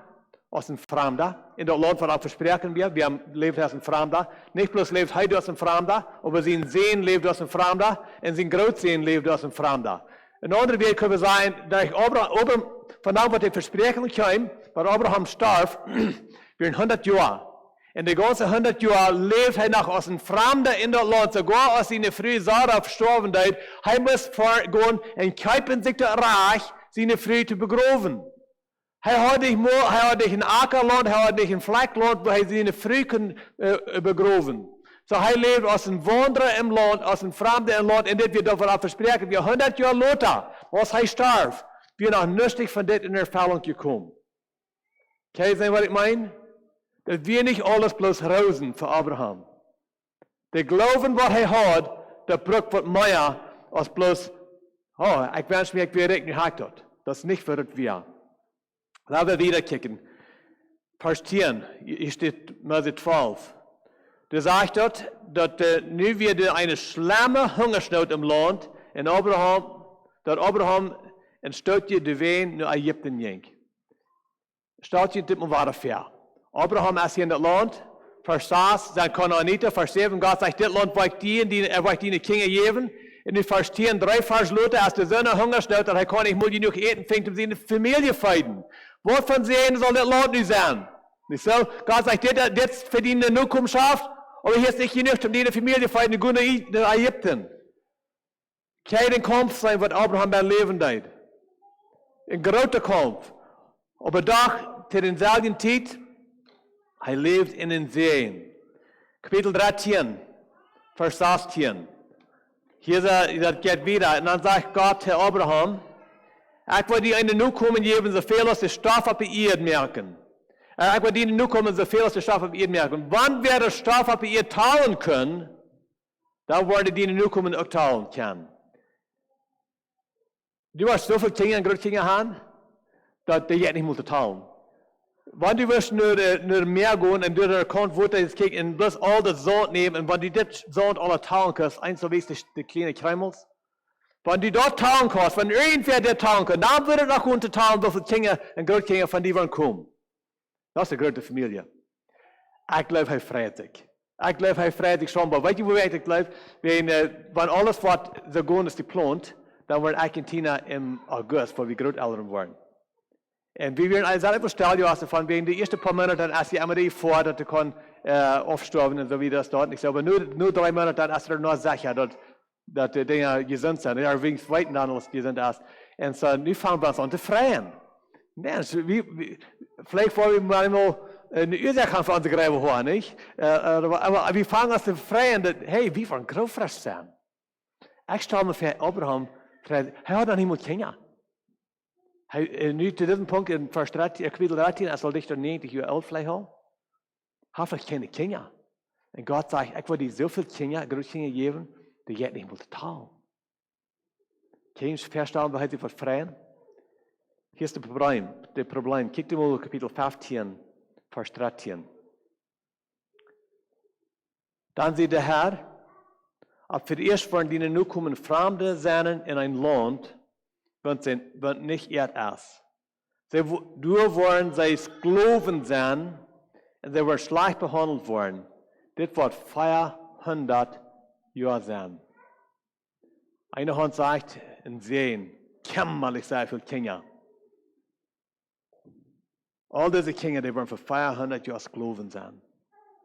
[SPEAKER 3] als ein Fremder, in das Land, was er versprechen wir lebt als ein Fremder. Nicht bloß lebt er als ein Fremder, aber sein Sehen lebt als ein Fremder, und sein Großsehen lebt als ein Fremder. Ein anderer Weg können wir sagen, durch Abraham, von da, was die Versprechen kam, weil Abraham starb, wir 100 Jahre. In die ganzen 100 Jahre lebt er noch als ein Fremder in das Land, sogar als seine frühe Sarah verstorben ist. Er muss vorgehen und kaufen sich das Reich, seine Frühe zu begraben. Er hat nicht ein Ackerland, er hat nicht ein Fleckland, wo er seine Frühe begraben. So er lebt als ein Wanderer im Land, als ein Fremder im Land, in dem wir davon versprechen, wir 100 Jahre später, als er starb, wir noch nützlich von das in Erfüllung gekommen. Kann ihr sehen, was ich meine? Dass wir nicht alles bloß rosen für Abraham. Der Glauben, was er hat, der braucht was mehr als bloß, ich wünsche mir, ich wäre recht nicht dort. Das ist nicht für das wir. Lassen wir wieder kicken. Vers 10, hier steht Mose 12. Der sagt dort, dass nu wird eine schlimme Hungersnot im Land, und Abraham en stoot je de ween naar Egypten ging. Stoot je dit maar waar ver. Abraham is hier in het land, vers 6, zijn Kanaaniter, vers 7, God zegt, dit land wil ik die kingen geven. En in vers 10, 3 vers later, als de zon hongersnood, dat hij kan niet moet genoeg eten, vindt om zijn familie feiden. Wat van zijn zal dit land nu zijn? Niet zo? God zegt, dit verdient de toekomst, aber hier ist nicht genug, um die Familie feiden, gaan naar Egypten. Kijk een kamp zijn wat Abraham bij leven deed. Een grote kamp. Op een dag, te dezelfde tijd, hij leeft in een zee. Kapitel 13, vers 16. Hier dat gaat wieder. En dan zegt God tegen Abraham, ik wil die in de toekomst geven, zoveel als de straf op de eerd merken. Ik wil die in de toekomst zoveel als de straf op de eerd merken. Wanneer we de straf op de eerd talen kunnen, dan worden die in de toekomst ook talen kunnen. Du hast zoveel dingen, grote dingen aan, dat je niet moet talen. Wanneer du naar meer gaan en door de kant wordt je kijken en dus al dat zand nemen en wanneer je dit zand alle talen kunt, eins zo wees de kleine kruimels. Wanneer je dat talen kunt, wanneer irgendwer dit talen kunt, dan wordt het ook gewoon te talen dat de dingen en grote dingen van die worden komen. Dat is de grote familie. Ik geloof hij vrijdag. Ik geloof hij vrijdag schon, maar weet je hoe ik geloof? Wanneer alles wat zo gewoon is gepland, dan wordt ik in Tina in augustus, waar we grootouderen worden. En we werden als zelf versteld, als van de eerste paar maanden, als je allemaal voor dat je kan afstorven en zo wie dat staat. Ik zei, maar nu 3 maanden, dan is er nog zeker dat de dingen gezond zijn. Er wings weten dan als gezond is. En zo, nu fangen we ons aan te vrijen. Mensen, vielleicht wollen wir mal eine Ursache haben für unsere Gräber holen, nicht? Aber wir fangen an zu freien, dass, hey, wir wollen großfrisch sein. Ich stelle mir vor, Abraham, er hat noch niemand Kinder. Nu zu diesem Punkt, in Vers 13, Kapitel 13, er soll dich doch 90 Jahre alt vielleicht haben. Hat vielleicht keine Kinder. Und Gott sagt, ich will dir so viele Kinder, große Kinder geben, die jetzt nicht mehr teilen. Kein Verstehen, wir heute freien. Hier ist das Problem. Kijk mal Kapitel 15, Vers 13. Dann sieht der Herr, ab für die erst wollen die nu kommen Fremde sein in ein Land, wird nicht erst. Du wollen sie Sklaven sein, und sie werden schlecht behandelt worden. Das wird 400 Jahre sein. Eine Hand sagt, in Sehen, kämmerlich sei für Kinder. All diese Kinder, die werden für 400 Jahre Sklaven sein.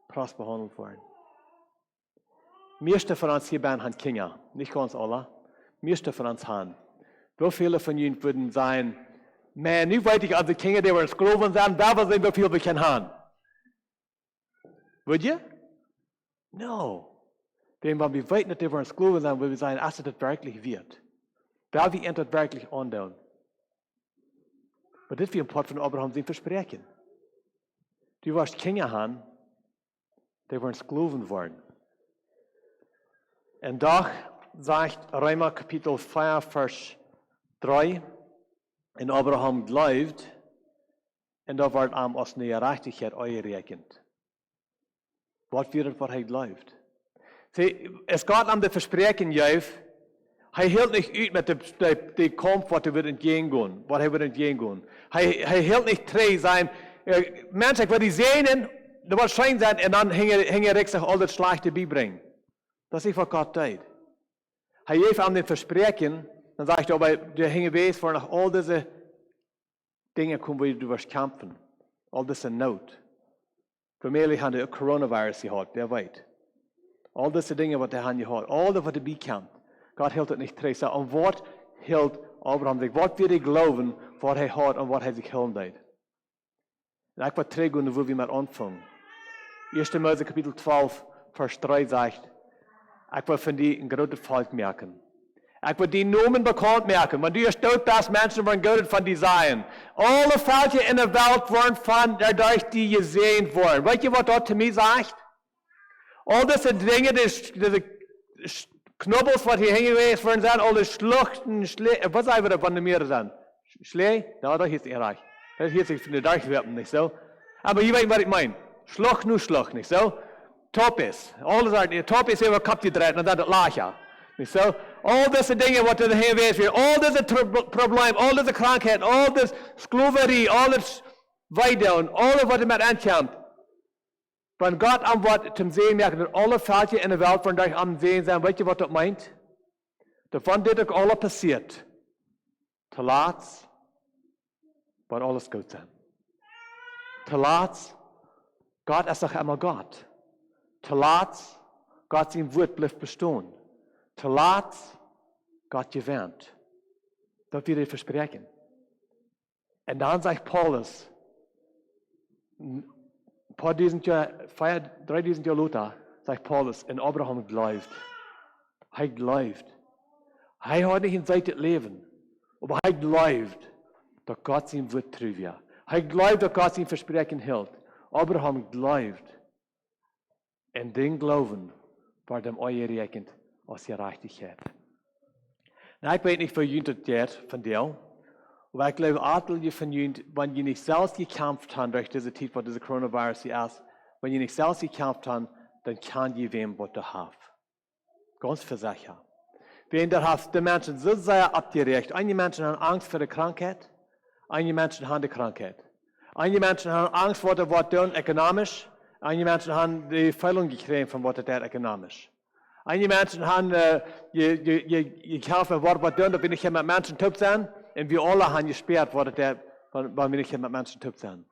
[SPEAKER 3] Krass behandelt worden. Meeste von uns hier haben Kinder. Nicht ganz alle. Meeste von uns haben. Wie viele von Ihnen würden sagen, man, nu weiß ich, als die Kinder, die werden Sklaven sein, da was sehen, wie viel wir können haben. Würd ihr? No. Denn wenn wir weten, dass die werden Sklaven sein, will wir sagen, als es das wirklich wird. Da wir das wirklich andauern. Aber das wie ein Part von Abraham sein Versprechen. Du wirst Kinder haben, die werden Sklaven werden. Und doch sagt Römer Kapitel 4, Vers 3, und Abraham glaubt, und da wird ihm als eine Gerechtigkeit gerechnet. Was wird was er glaubt? Es geht um das Versprechen, Jeff. Er hält nicht uit mit dem Kampf, was er wird entgegengehen, was er wird entgegengehen. Er hält nicht treu sein. Menschen, wenn die sehen, da wird schön sein, und dann hängen er sich all das Schlechte beibringen. Das ist, was Gott tut. Er gibt ihm den Versprechen, dann sagt er, aber der hängen weiß, vor nach all diese Dinge kommen, wo du wirst kämpfen. All diese Not. Vermehrt haben die Coronavirus gehabt, der weiß. All diese Dinge, was der hat gehabt, all das, was er bekämpft. Gott hält es nicht treu. So, und was hält Abraham sich? Was wird er glauben, was er hat und was er sich helfen wird? Und ich will trägen, wo wir mal anfangen. 1. Mose Kapitel 12, Vers 3 sagt, ich will von dir ein großes Volk merken. Ich will die Namen bekannt merken. Wenn du hier steht, dass Menschen von Gott von dir sein. Alle Völker in der Welt werden von dadurch die gesehen worden. Weißt du, was dort zu mir sagt? All diese Dinge, diese Knobbels, was hier hängen ist, werden sein, alle Schluchten, was sagen wir von der Meere sein? Schlee? Na, das ist nicht reich. Das ist jetzt von der Deichwerpen, nicht so? Aber ihr wisst, was ich meine. Schlucht, nicht so? Top ist. Alles sagt, top ist immer kaputt gedreht und dann das Lacher. Niet zo? Al deze dingen wat er heen wees weer, al deze problemen, al deze krankheid, al deze slaverie, al deze wijdown, alles wat er met aankomt. Van God aan wat te zien merken, dat alle fouten in de wereld vandaag aan zien zijn, weet je wat dat meint? Dat van dit ook alles passiert. Te laat, wat alles goed zijn. Te laat, God is toch helemaal God. Te laat, God zijn woord blijft bestaan. Te laat, God gewend. Dat wil hij verspreken. En dan zegt Paulus, een paar duizend jaar, 3000 jaar later, zegt Paulus, en Abraham gelooft. Hij gelooft. Hij had niet in zijn leven, maar hij gelooft dat God zijn woord trouw was. Hij gelooft dat God zijn verspreken hield. Abraham gelooft. En den geloven wordt hem aangerekend als gerechtigheid. Nou, ik weet niet voor jullie dat deed van deel. Maar ik geloof altijd van jullie, wanneer je niet zelfs gekämpft hebt durch deze tijd, wat deze coronavirus is, wanneer je niet zelfs gekämpft hebt, dan kan je wem wat je hebt. Ganz versichert. Wenn du hast die Menschen so sehr abgerecht. Einige Menschen haben Angst vor der Krankheit. Einige Menschen haben die Krankheit. Einige Menschen haben Angst vor der was tun ökonomisch. Einige Menschen haben die Fehlung gekriegt von was der ökonomisch. Einige Menschen haben gekauft was tun, da bin ich mit Menschen top sein. Und wir alle haben gesperrt, was der, weil wir nicht mit Menschen top sein.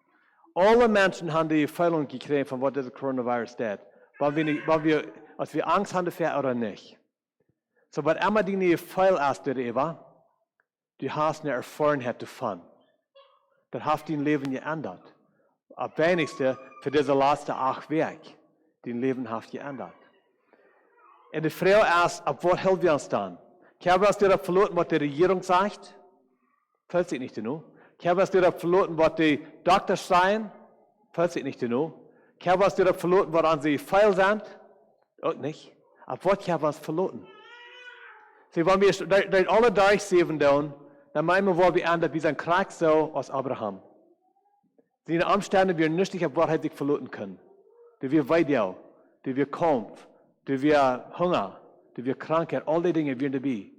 [SPEAKER 3] Alle Menschen haben die Fehlung gekriegt von was der Coronavirus tut. Weil wir, als wir Angst haben dafür oder nicht. So, was immer die nie feil ist, du hast eine Erfarenheit davon. Das hat dein Leben geändert. Am wenigsten für diese letzten 8 Wochen. Dein Leben hat geändert. Und die Frage ist, ab was helfen wir uns dann? Haben wir uns direkt verloren, was die Regierung sagt? Fällt sich nicht genug. Haben wir uns direkt verloren, was die Doktor sagen? Fällt sich nicht genug. Haben wir uns direkt verloren, was an sie feil sind? Auch nicht. Ab was haben wir uns verloren? Sie, wenn wir alle durchsehen, dann meinen wir, wir ändern, wie sein Krieg so aus Abraham. Sie in Umständen, wir nicht auf Wahrheit sich verloren können. Die wir Weidau, die wir Kampf, die wir Hunger, die wir Krankheit, all die Dinge wir dabei.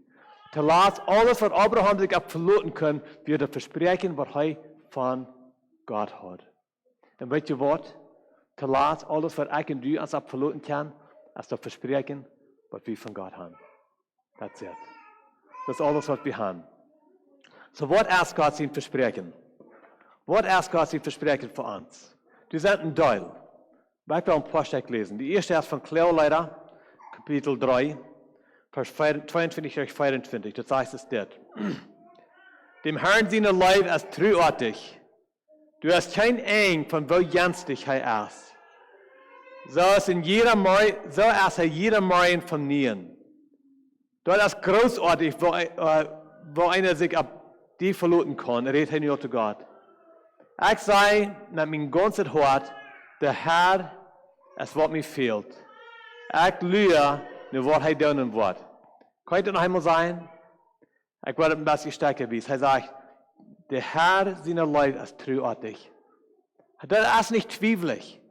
[SPEAKER 3] Zu lassen, alles, was Abraham sich verloren kann, wird er versprechen, was er von Gott hat. Und weißt du was? Zu lassen, alles, was ich und du uns verloren kann, ist das Versprechen, was wir von Gott haben. That's it. Das ist alles, was wir haben. So, was ist Gott sein Versprechen? Was ist Gott sein Versprechen für uns? Die sind ein Teil. Ich will ein paar Stücke lesen. Die erste ist von Kleoleider, Kapitel 3, Vers 22 durch 24. Das heißt es dort. Dem Herrn seine Leib ist treuartig. Du hast kein Eng, von wo jenstig er ist. So ist er jeder Morgen von Nien. Das ist großartig, wo einer sich ab die verloren kann. Redet er nicht zu Gott. Ich sage mit meinem ganzen Hart, der Herr ist, was mir fehlt. Ich lüge nicht, was er tun wird. Kann ich das noch einmal sagen? Ich werde ein bisschen stärker wissen. Er sagt, der Herr seiner Leib ist treuartig. Das ist nicht zwiebelig.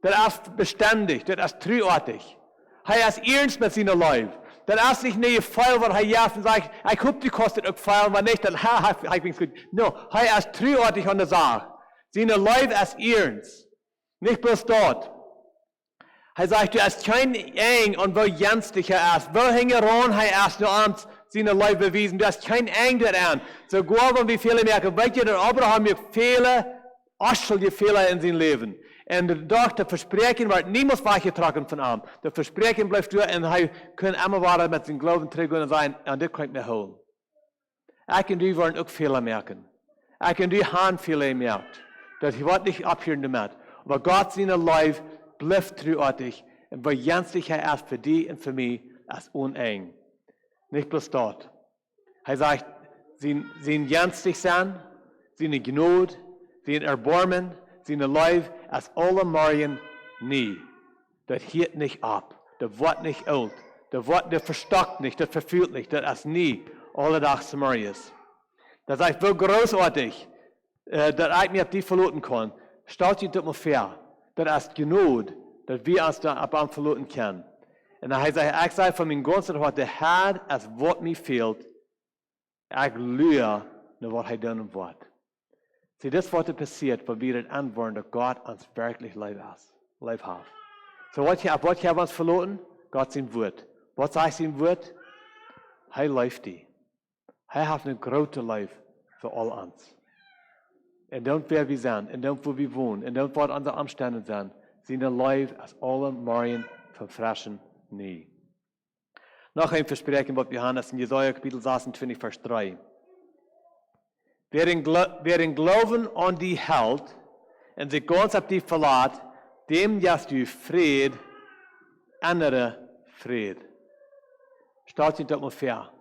[SPEAKER 3] Das ist beständig. Das ist treuartig. Er ist ernst mit seiner Leib. Das ist nicht ein Fall, wo er jaft und sagt, ich hoffe, die kostet auch Fall, wenn nicht, dann ich bin gut. No, er ist treuartig an der Sache. Seine Leib ist ernst. Nicht bloß dort. Er sagt, du hast kein Eng und wo jenstig er ist. Wo hängt er an, er ist nur abends seine Leib bewiesen. Du hast kein Eng daran. So gut, wenn wir viele merken, weißt du, der Abraham hat viele, aschlige Fehler in seinem Leben. Und doch, das Versprechen wird niemals weggetragen von ihm. Das Versprechen bleibt durch und er kann immer weiter mit seinem Glauben trägen und sagen, und das kommt mir holen. Ich und du wollen auch Fehler merken. Ich und du haben Fehler gemerkt. Das wird nicht abhören damit. Aber Gott seine Leib bleibt treuartig und weil jenstig er ist für dich und für mich, ist uneng. Nicht bloß dort. Er sagt, sie jenstig sein, seine Gnade, sein Erbarmen, seine Leib, als alle Morgen nie. Das hielt nicht ab. Das wird nicht alt. Das verstockt nicht. Das verfühlt nicht. Das ist nie. Alle Tag Samarias. Das ist so großartig, dass ich mir die verloren kann. Stellt sich das mal vor. Das ist genug, dass wir uns da ab verloren können. Und hij zei, ik zei van mijn ganzen hart, de Herr, als wat mij fehlt, ik luur naar wat hij doen wordt. Zie, das wat er passiert, weil wir den antworten, dass Gott uns wirklich lieb hat. So, wat haben wir uns verloren? Gott sein Wort. Was sagt sein Wort? Hij leeft die. Hij heeft een grote lief voor all ons. En dan wer wir zijn, en dan wo wir wohnen, en dan wat onze omstandigheden zijn, zijn een lief als alle morgen verfrischen nie. Noch ein Versprechen, was wir haben, das in Jesaja Kapitel 26, Vers 3. Wer in Glauben an die hält und sich ganz auf die verlässt, dem hast du Fried, andere Fried. Stellt sich das mal vor.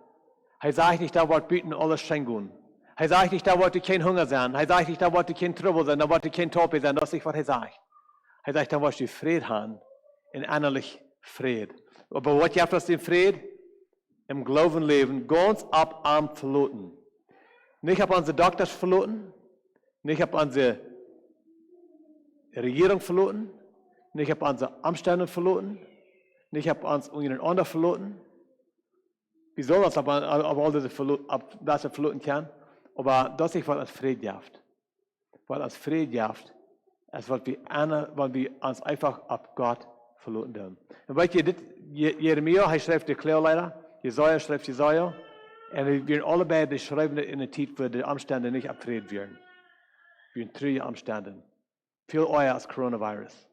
[SPEAKER 3] Er sagt nicht, da wird bieten alles schenken. Er sagt nicht, da wird kein Hunger sein. Er sagt nicht, da wird kein Trouble sein, da wird kein Tope sein. Das ist nicht, was er sagt. Er sagt, da wirst du Fried haben, in innerlich Fried. Aber was gibt es den Fried? Im Glauben leben, ganz ab am verloren. Nicht ab unsere Doktors verloren, nicht ab unsere Regierung verloren, nicht ab unsere Umstände verloren, nicht ab uns untereinander verloren. Wie soll das aber all diese verloren kann? Aber das ist, was uns Fried gibt. Was uns Fried gibt, ist, weil wir uns einfach ab Gott verloren haben. Und weißt du, Jeremia, er schreibt die Klärleiter, Jesaja schreibt Jesaja, und wir alle beide schreiben in der Zeit, wo die Umstände nicht abgefriert werden. Wir haben 3 Umstände. Viel euer als Coronavirus.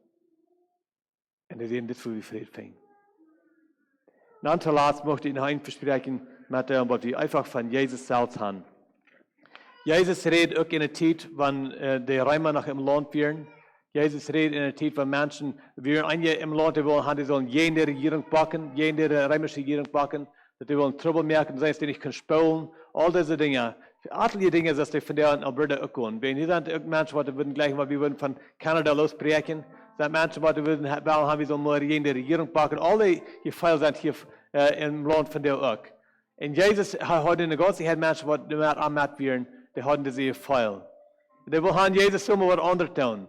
[SPEAKER 3] Und wir sehen das, wo wir Frieden finden. Dann zuletzt möchte ich noch ein Versprechen mit dem, was wir einfach von Jesus selbst haben. Jesus redet auch in der Zeit, wenn die Römer noch im Land wären. Jesus redet in der Zeit, wenn Menschen, wir einige im Land wollen, die sollen jene Regierung backen, jene römische Regierung backen, dass die wollen Trouble merken, dass die nicht können spielen, all diese Dinge. Alle Dinge, dass die von der in Alberta auch gehen. Wenn ihr dann Menschen, die würden gleich mal, wir würden von Kanada losbrechen, sind Menschen, die würden haben, wir sollen mal jene Regierung backen, alle die Fälle sind hier im Land von der auch. Und Jesus hat in der ganzen Zeit Menschen, die mit anmatt wären, die hatten diese Fälle. Die wollen Jesus so mal was anderes tun.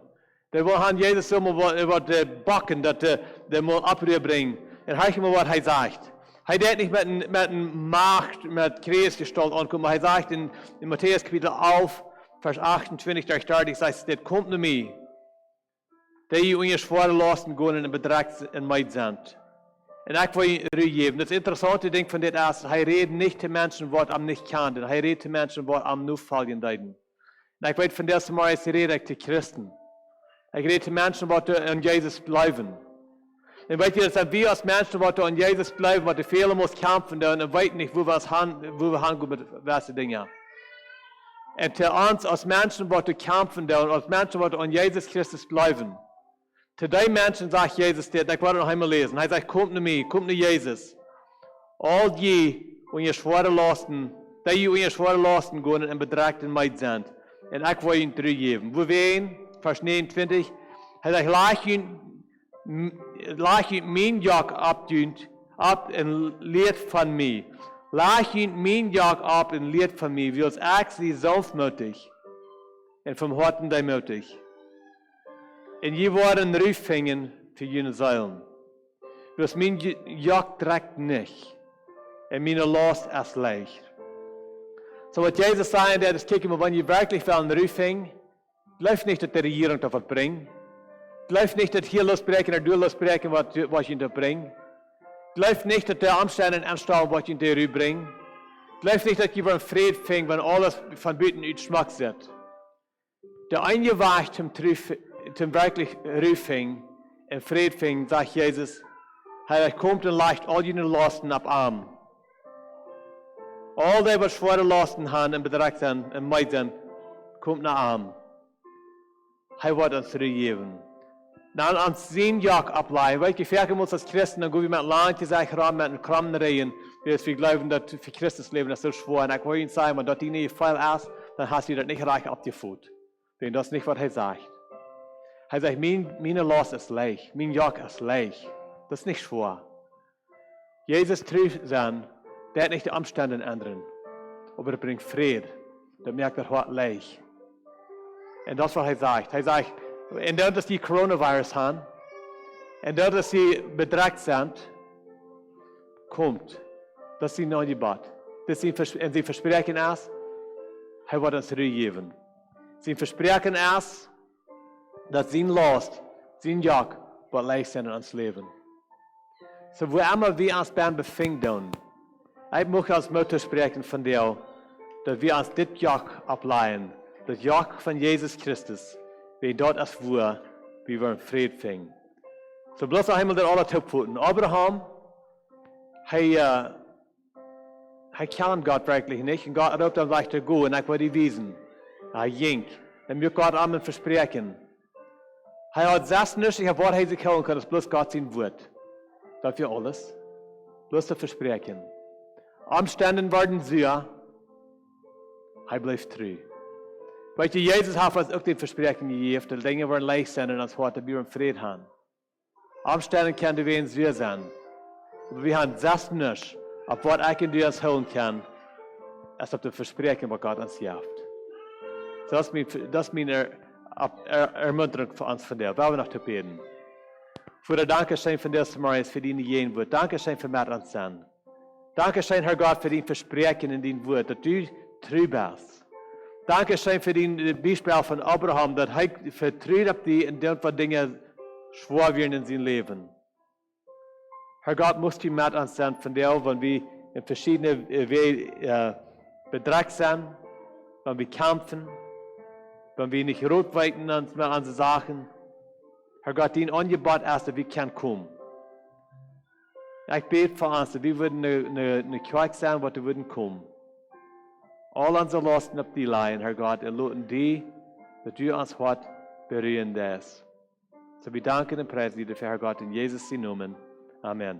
[SPEAKER 3] Die wollen Jesus so mal was backen, dass die mal abbringen. Und hören mal, was er sagt. Er hat nicht mit Macht, mit Kreisgestalt ankommen. Er sagt in Matthäus Kapitel 11, Vers 28 durch 30, sagt, das kommt zu mir, die ihr schwere Lasten gehen und bedrückt in mich sind. Und ich will ihn Ruhe geben. Das interessante Ding von dem ist, er redet nicht zu Menschen, die am nicht kennen. Er redet zu Menschen, die am nur folgen deuten. Und ich weiß von der Mal, ich rede zu Christen. Ich rede zu Menschen, die an Jesus bleiben. Und weißt du, dass wir als Menschen, die an Jesus bleiben, die Fehler muss kämpfen, und weiten nicht, wo wir hingehen mit welchen Dingen. Und zu uns als Menschen, die kämpfen, und als Menschen, die an Jesus Christus bleiben. Zu den Menschen sagt Jesus, ich werde noch einmal lesen. Er sagt, kommt zu mir, kommt zu Jesus. All die, und ihr schwere Lasten, die ihr schwere Lasten gehen und bedrückt in mich sind. Und ich will ihnen zurückgeben. Wo wir ihn, Vers 29, er sagt, laat je mijn jak ab en leert van mij. Laat je mijn jak ab en leert van mij, wils ik zie zelfmoedig en van harten demoedig. En je worden rufingen voor jullie zeilen. Wils mijn jak trekt niet en mijn last is leicht. So wat Jesus zei, dat is kijken, wanneer je werkelijk wel een rufing, blijf niet dat de regering dat wat brengt. Blijf nicht, dass hier losbrechen oder du losbrechen, was ich dir bringe. Blijf nicht, dass der Umstände anstellen, was ich dir rüberbringe. Blijf nicht, dass ich über Frieden fängt, wenn alles von Büten in Schmack wird. Der einzige Weg zum wirklich Rüfing und Frieden fängt, sagt Jesus, er kommt und leicht all jene Lasten ab Arm. All die, was schwere Lasten haben und bedrückt sind und meid sind, kommt nach Arm. Er wird uns zurückgeben. Dann ans sein Jak ableihen. Weil gefährlich muss als Christen, dann gehen wir mit Land gesagt ran, mit einem Krammen reden, wir glauben, dass für Christus leben, das ist so schwer. Und ich will Ihnen sagen, wenn das nicht voll ist, dann hast du das nicht reich abgeführt. Denn das ist nicht, was er sagt. Er sagt, meine Last ist leicht, mein Jak ist leicht. Das ist nicht schwer. Jesus trifft sein, der hat nicht die Umstände ändern. Aber er bringt Frieden. Der merkt, er hat leicht. Und das, was er sagt. Er sagt, und dort, dass die Coronavirus haben, und dort, dass sie bedrückt sind, kommt. Das ist sein Angebot. Das ist sein Versprechen ist, er wird uns Ruhe geben. Sein Versprechen ist, dass sein Last, sein Joch, wird leicht sein in uns Leben. So, wo immer wir uns beim befinden, ich möchte als Mutter sprechen von dir, dass wir uns das Joch ableihen, das Joch von Jesus Christus, wie dort ist, wo wir in Frieden finden. So, bloß einmal das alle Topfuten. Abraham, er kann Gott wirklich nicht, und Gott ruft ihm weiter go, und ich will die wiesen. Er ging, dann wird Gott am Versprechen. Er hat das nützliche Wort, er sich hören kann, das bloß Gott sein Wort. Dafür alles. Bloß das Versprechen. Umstände werden sehr, er bleibt treu. Weißt du, Jesus hat uns auch den Versprechen gegeben, dass Dinge werden leicht sein und uns heute wir in Frieden haben. Umstände können wir sehr sein. Aber wir haben das nicht, auf was ich und du uns hören kann, als auf das Versprechen, was Gott uns gibt. So, das ist meine Ermunterung für uns von dir. Wollen wir noch zu beten? Vater, danke schön von dir, Samaris, für deine jeden Wort. Danke schön für mit uns sein. Danke schön, Herr Gott, für dein Versprechen in dein Wort, dass du treu bist. Danke schön für dein Beispiel von Abraham, dass er vertraut auf dich und dann Dinge schwer werden in seinem Leben. Herr Gott, musst du mit uns sein von dir, wenn wir in verschiedenen Wegen bedrückt sind, wenn wir kämpfen, wenn wir nicht rotweiten an unsere Sachen. Herr Gott, dein Angebot ist, dass wir kommen. Ich bete für uns, dass wir würden eine Kirche sein, wo wir würden kommen. All unsere Lasten auf die Leihen, Herr Gott, und loten die, dass du uns heute berühren lässt. So wir danken und preisen dir dafür, Herr Gott, in Jesus' Namen. Amen.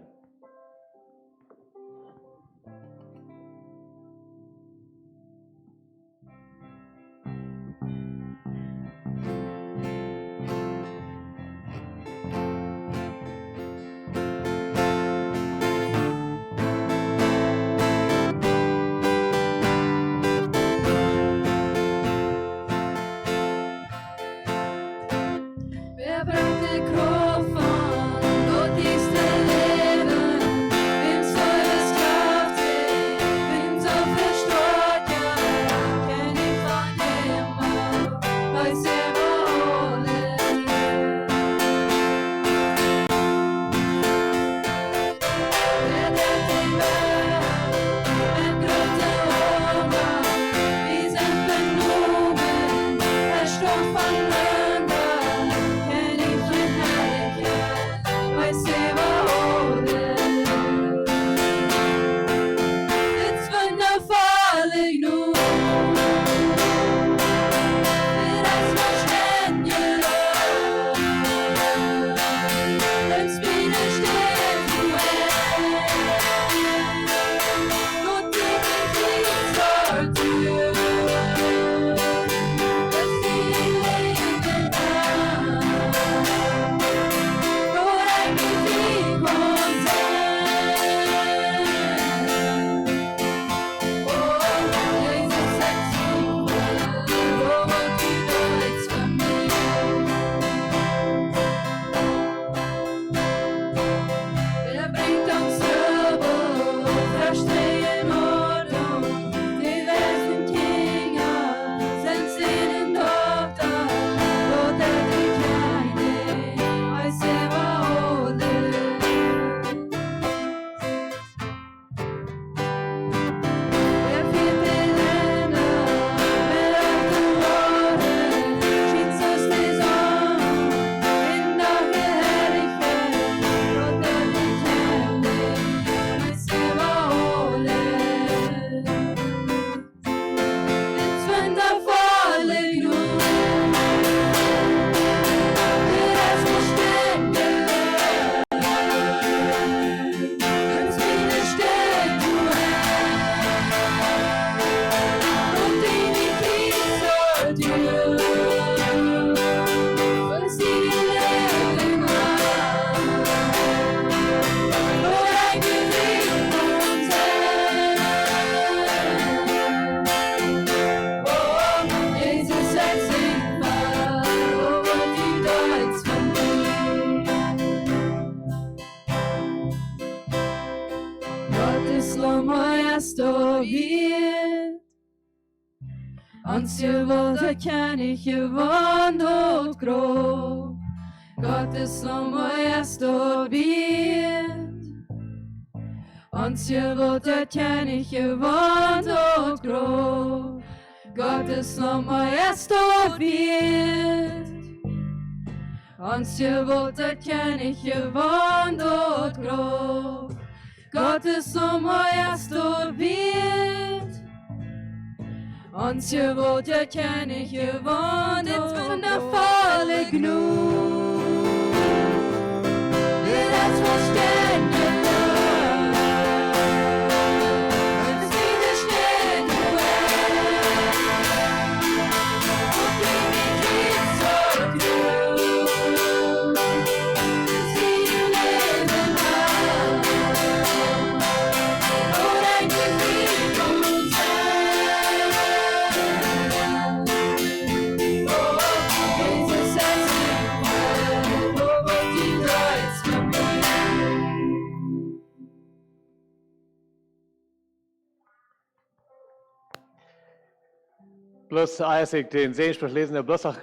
[SPEAKER 2] Wer brachte Kraft von, dort ist der Leben. Gottes lomme står vid. Hans gevårde kan ikke vand og grå. Gottes lomme står vid. Hans gevårde kan ikke vand og grå. Gottes lomme står vid. Hans gevårde kan ikke vand og grå. Gottes lomme står vid. Hans gevårde kan ikke vand og grå. Det er forstående.
[SPEAKER 3] Bloß als ich den Sehenspruch lesen, der bloß auch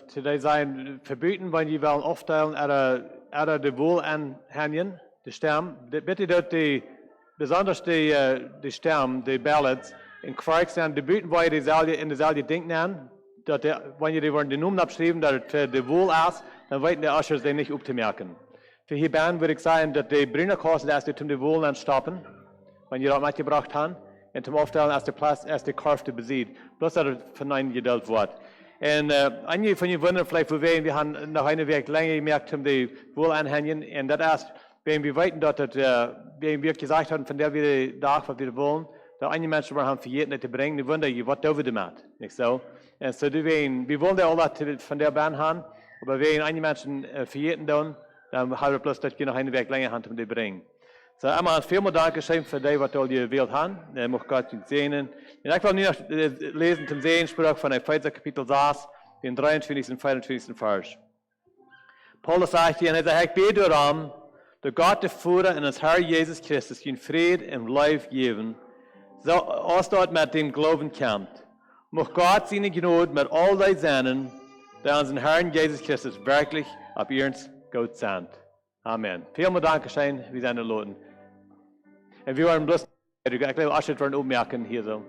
[SPEAKER 3] zu dir sein, verbieten, wenn die wollen aufteilen, die Wohlanhängen, die Sterben, bitte dort die, besonders die Sterben, die Ballads, in Quark sind, die bieten, weil die in derselbe Ding nennen, dass wenn die wollen die Namen abschreiben, dass es für die Wohl ist, dann weiten die Ushers den nicht aufzumerken. Für hier Bern würde ich sagen, dass die Brennerkosten erst die Wohl stoppen, wenn die das mitgebracht haben. En zum Aufteilen als de plaats, als de korf te bezieht. Bloß dat het van een gedeeld wordt. En einige van je wunderen vielleicht, wo wir haben nach einer Weg länger gemerkt, um die Wohlanhängen. Und das erst, wenn wir weten, dass wir gesagt haben, von der wir Tag, was wir wollen, da einige Menschen haben verjährt, nicht zu bringen, die wundern, was tun wir damit? Nicht so? Und so, wir wollen ja alle von der Bahn haben, aber wenn einige Menschen verjährten, dann haben wir bloß, dass wir nach einer Weg länger haben, um die zu bringen. So, einmal vielmal Dankeschön für die, was ihr gewählt habt. Möchte Gott segnen. Und ich will nur noch lesen zum Sehenspruch von Epheser Kapitel 6, den 23. und 24. Vers. Paulus sagt hier, und er sagt, bete darum, der Gott der Vater und des Herrn Jesus Christus ihn Frieden im Leib geben, so als dort mit dem Glauben kämpft. Möchte Gott seine Gnade mit all die Seinen, die unseren Herrn Jesus Christus wirklich auf ihrens Gott sind. Amen. Vielen Dankeschön, wir sind Leuten. Und wir waren bloß, ich glaube, Asche werden ummerken hier so.